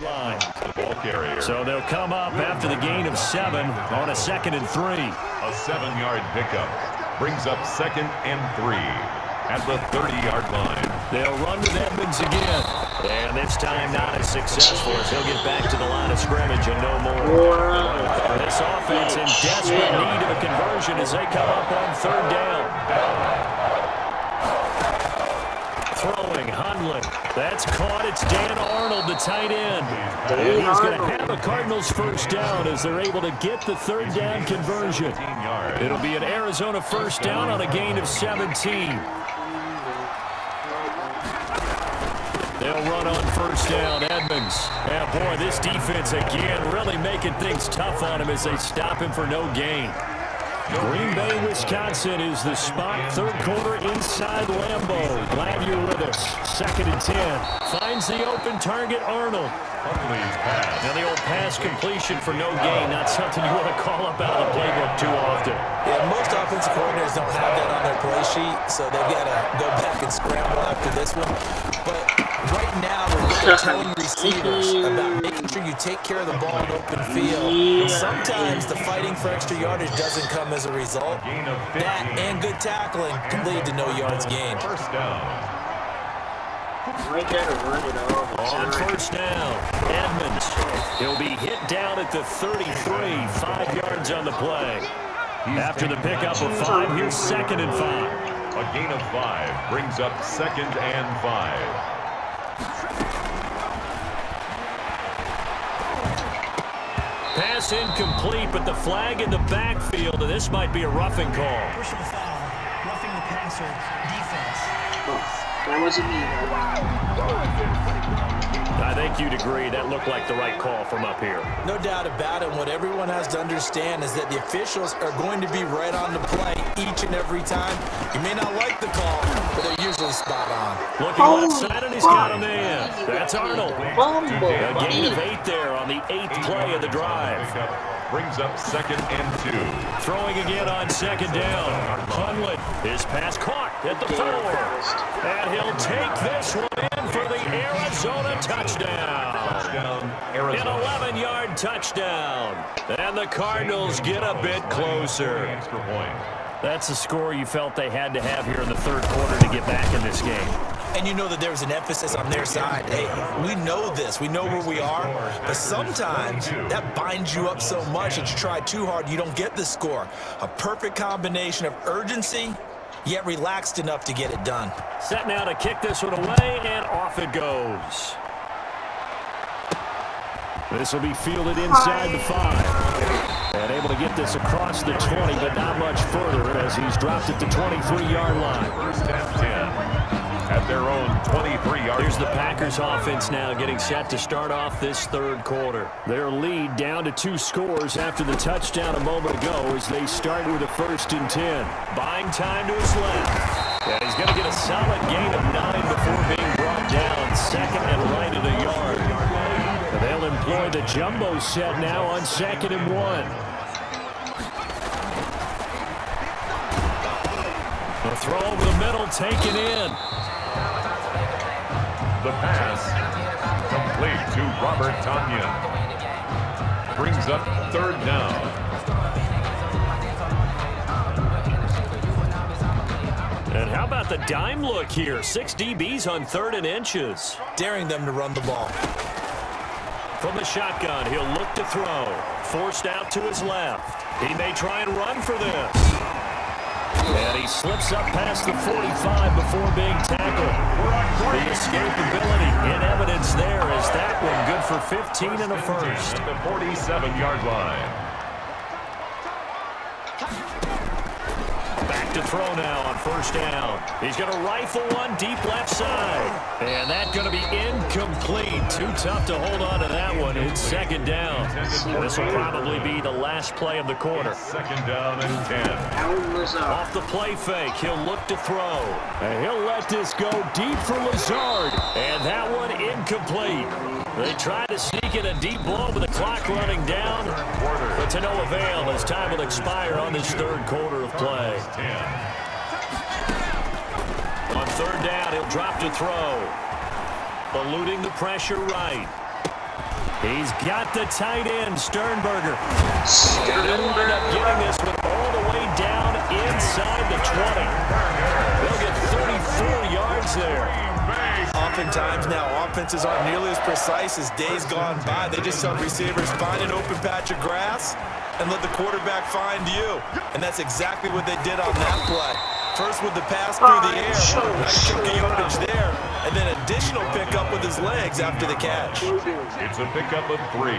line. Ball carrier. So they'll come up after the gain of 7 on a 2nd and 3. A 7-yard pickup brings up 2nd and 3 at the 30-yard line. They'll run with Edmonds again. And this time not as successful as he'll get back to the line of scrimmage and no more. This offense in desperate need of a conversion as they come up on 3rd down. Throwing, Hundley. That's caught. It's Dan Arnold, the tight end. And he's going to have a Cardinals 1st down as they're able to get the 3rd down conversion. It'll be an Arizona 1st down on a gain of 17. They'll run on 1st down. Edmonds. Yeah, boy, this defense again really making things tough on him as they stop him for no gain. Green Bay, Wisconsin is the spot. 3rd quarter inside Lambeau. Glad you're with us. 2nd and 10. Finds the open target, Arnold. Now the old pass completion for no gain. Not something you want to call up out of the playbook too often. Yeah, most offensive coordinators don't have that on their play sheet, so they've got to go back and scramble after this one. But right now, we're really telling receivers about making sure you take care of the ball in open field. And sometimes the fighting for extra yardage doesn't come as a result. That and good tackling can lead to no yards gained. 1st down. I gotta run it all the time. On 1st down, Edmonds. He'll be hit down at the 33, 5 yards on the play. After the pickup of 5, here's 2nd and 5. A gain of 5 brings up 2nd and 5. Pass incomplete, but the flag in the backfield, and this might be a roughing call. Personal foul, roughing the passer, defense. That wasn't me. I think you'd agree that looked like the right call from up here. No doubt about it. What everyone has to understand is that the officials are going to be right on the play each and every time. You may not like the call, but they're usually spot on. Looking left side, and he's got him in. That's Arnold. A gain of 8 there on the 8th play of the drive. Brings up 2nd and 2. Throwing again on 2nd down. Hundley. His pass caught at the 4. And he'll take this one in for the Arizona touchdown. An 11-yard touchdown. And the Cardinals get a bit closer. That's the score you felt they had to have here in the 3rd quarter to get back in this game. And you know that there was an emphasis on their side. Hey, we know this. We know where we are. But sometimes that binds you up so much that you try too hard, you don't get the score. A perfect combination of urgency, yet relaxed enough to get it done. Set now to kick this one away, and off it goes. This will be fielded inside the 5. And able to get this across the 20, but not much further as he's dropped at the 23-yard line. 1st and 10. At their own 23-yard. Here's the Packers offense now getting set to start off this 3rd quarter. Their lead down to 2 scores after the touchdown a moment ago as they start with a 1st and 10. Buying time to his left. And he's going to get a solid gain of 9 before being brought down. 2nd and right at a yard. And they'll employ the jumbo set now on 2nd and 1. The throw over the middle taken in. The pass complete to Robert Tonyan. Brings up 3rd down. And how about the dime look here? 6 DBs on 3rd and inches. Daring them to run the ball. From the shotgun, he'll look to throw. Forced out to his left. He may try and run for this. And he slips up past the 45 before being tackled. The escapability in evidence there as that one good for 15 and a 1st. At the 47-yard line. Back back to throw now on first down. He's going to rifle one deep left side. And that's going to be incomplete. Too tough to hold on to that one. It's second down. And this will probably be the last play of the quarter. Second down and 10. Off the play fake, he'll look to throw. And he'll let this go deep for Lazard. And that one incomplete. They tried to sneak in a deep blow, but the clock running down. But to no avail as time will expire on this third quarter of play. On third down, he'll drop to throw. Eluding the pressure right. He's got the tight end, Sternberger. And he'll wind up getting this one all the way down inside the 20. They'll get 34 yards there. Oftentimes now, offenses aren't nearly as precise as days gone by. They just tell receivers, find an open patch of grass and let the quarterback find you. And that's exactly what they did on that play. First with the pass through the air, nice chunk of yardage there, and then additional pickup with his legs after the catch. It's a pickup of 3.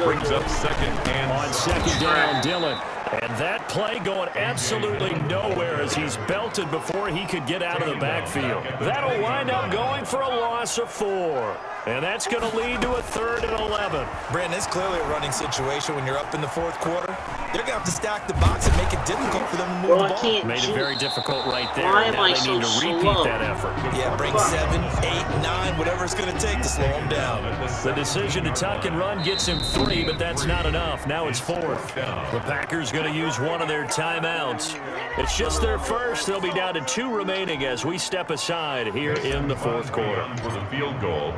Brings up second and on second down, Dillon. And that play going absolutely nowhere as he's belted before he could get out of the backfield. That'll wind up going for a loss of 4. And that's going to lead to a 3rd and 11. Brandon, it's clearly a running situation when you're up in the fourth quarter. They're going to have to stack the box and make it difficult for them to move the ball. Made it very difficult right there. Why am now I they need so to repeat slow? that effort. Yeah, bring 7, 8, 9, whatever it's going to take to slow them down. The decision to tuck and run gets him 3, but that's not enough. Now it's 4th. The Packers going to use one of their timeouts. It's just their first. They'll be down to 2 remaining as we step aside here in the fourth quarter. For the field goal,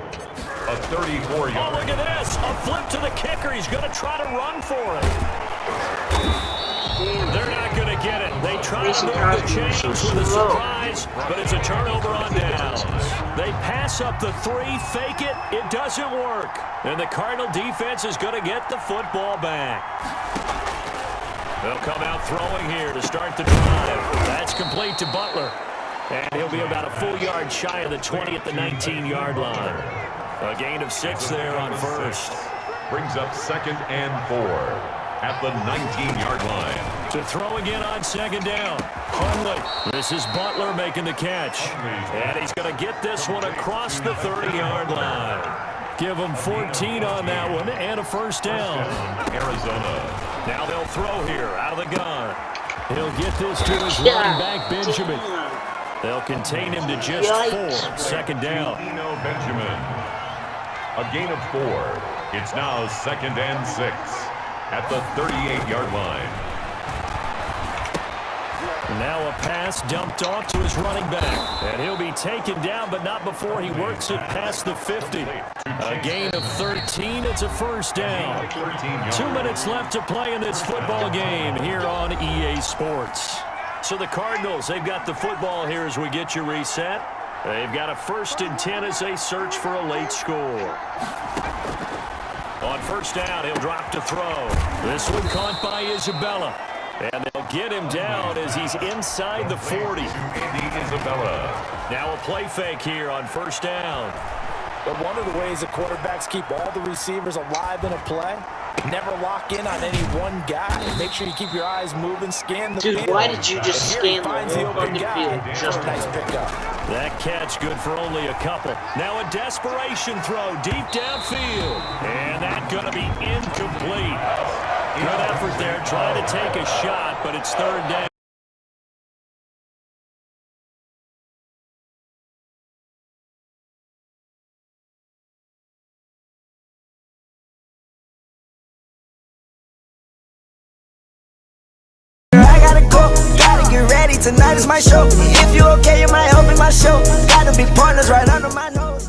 a 34-yard. Oh, look at this. A flip to the kicker. He's going to try to run for it. They're not going to get it. They try to move the chains with a surprise, but it's a turnover on downs. They pass up the 3, fake it. It doesn't work. And the Cardinal defense is going to get the football back. They'll come out throwing here to start the drive. That's complete to Butler. And he'll be about a full yard shy of the 20 at the 19-yard line. A gain of 6 there on first. Brings up second and 4 at the 19-yard line. To throw again on second down. Hundley. This is Butler making the catch. And he's going to get this one across the 30-yard line. Give him 14 on that one and a first down. Arizona. Now they'll throw here out of the gun. He'll get this to his running back, Benjamin. They'll contain him to just 4. Second down. Benjamin. A gain of 4. It's now second and 6 at the 38-yard line. Now a pass dumped off to his running back. And he'll be taken down, but not before he works it past the 50. A gain of 13. It's a first down. 2 minutes left to play in this football game here on EA Sports. So the Cardinals, they've got the football here as we get you reset. They've got a 1st and 10 as they search for a late score. On first down, he'll drop to throw. This one caught by Isabella. And they'll get him down as he's inside the 40. Andy Isabella. Now a play fake here on first down. But one of the ways that quarterbacks keep all the receivers alive in a play, never lock in on any one guy. Make sure you keep your eyes moving, scan the field. Dude, why did you just scan the whole open guy? field? Just a nice pickup. That catch good for only a couple. Now a desperation throw deep downfield. And that's going to be incomplete. Good effort there, trying to take a shot, but it's third down. I gotta go, gotta get ready, tonight is my show. If you okay, you might help in my show. Gotta be partners right under my nose.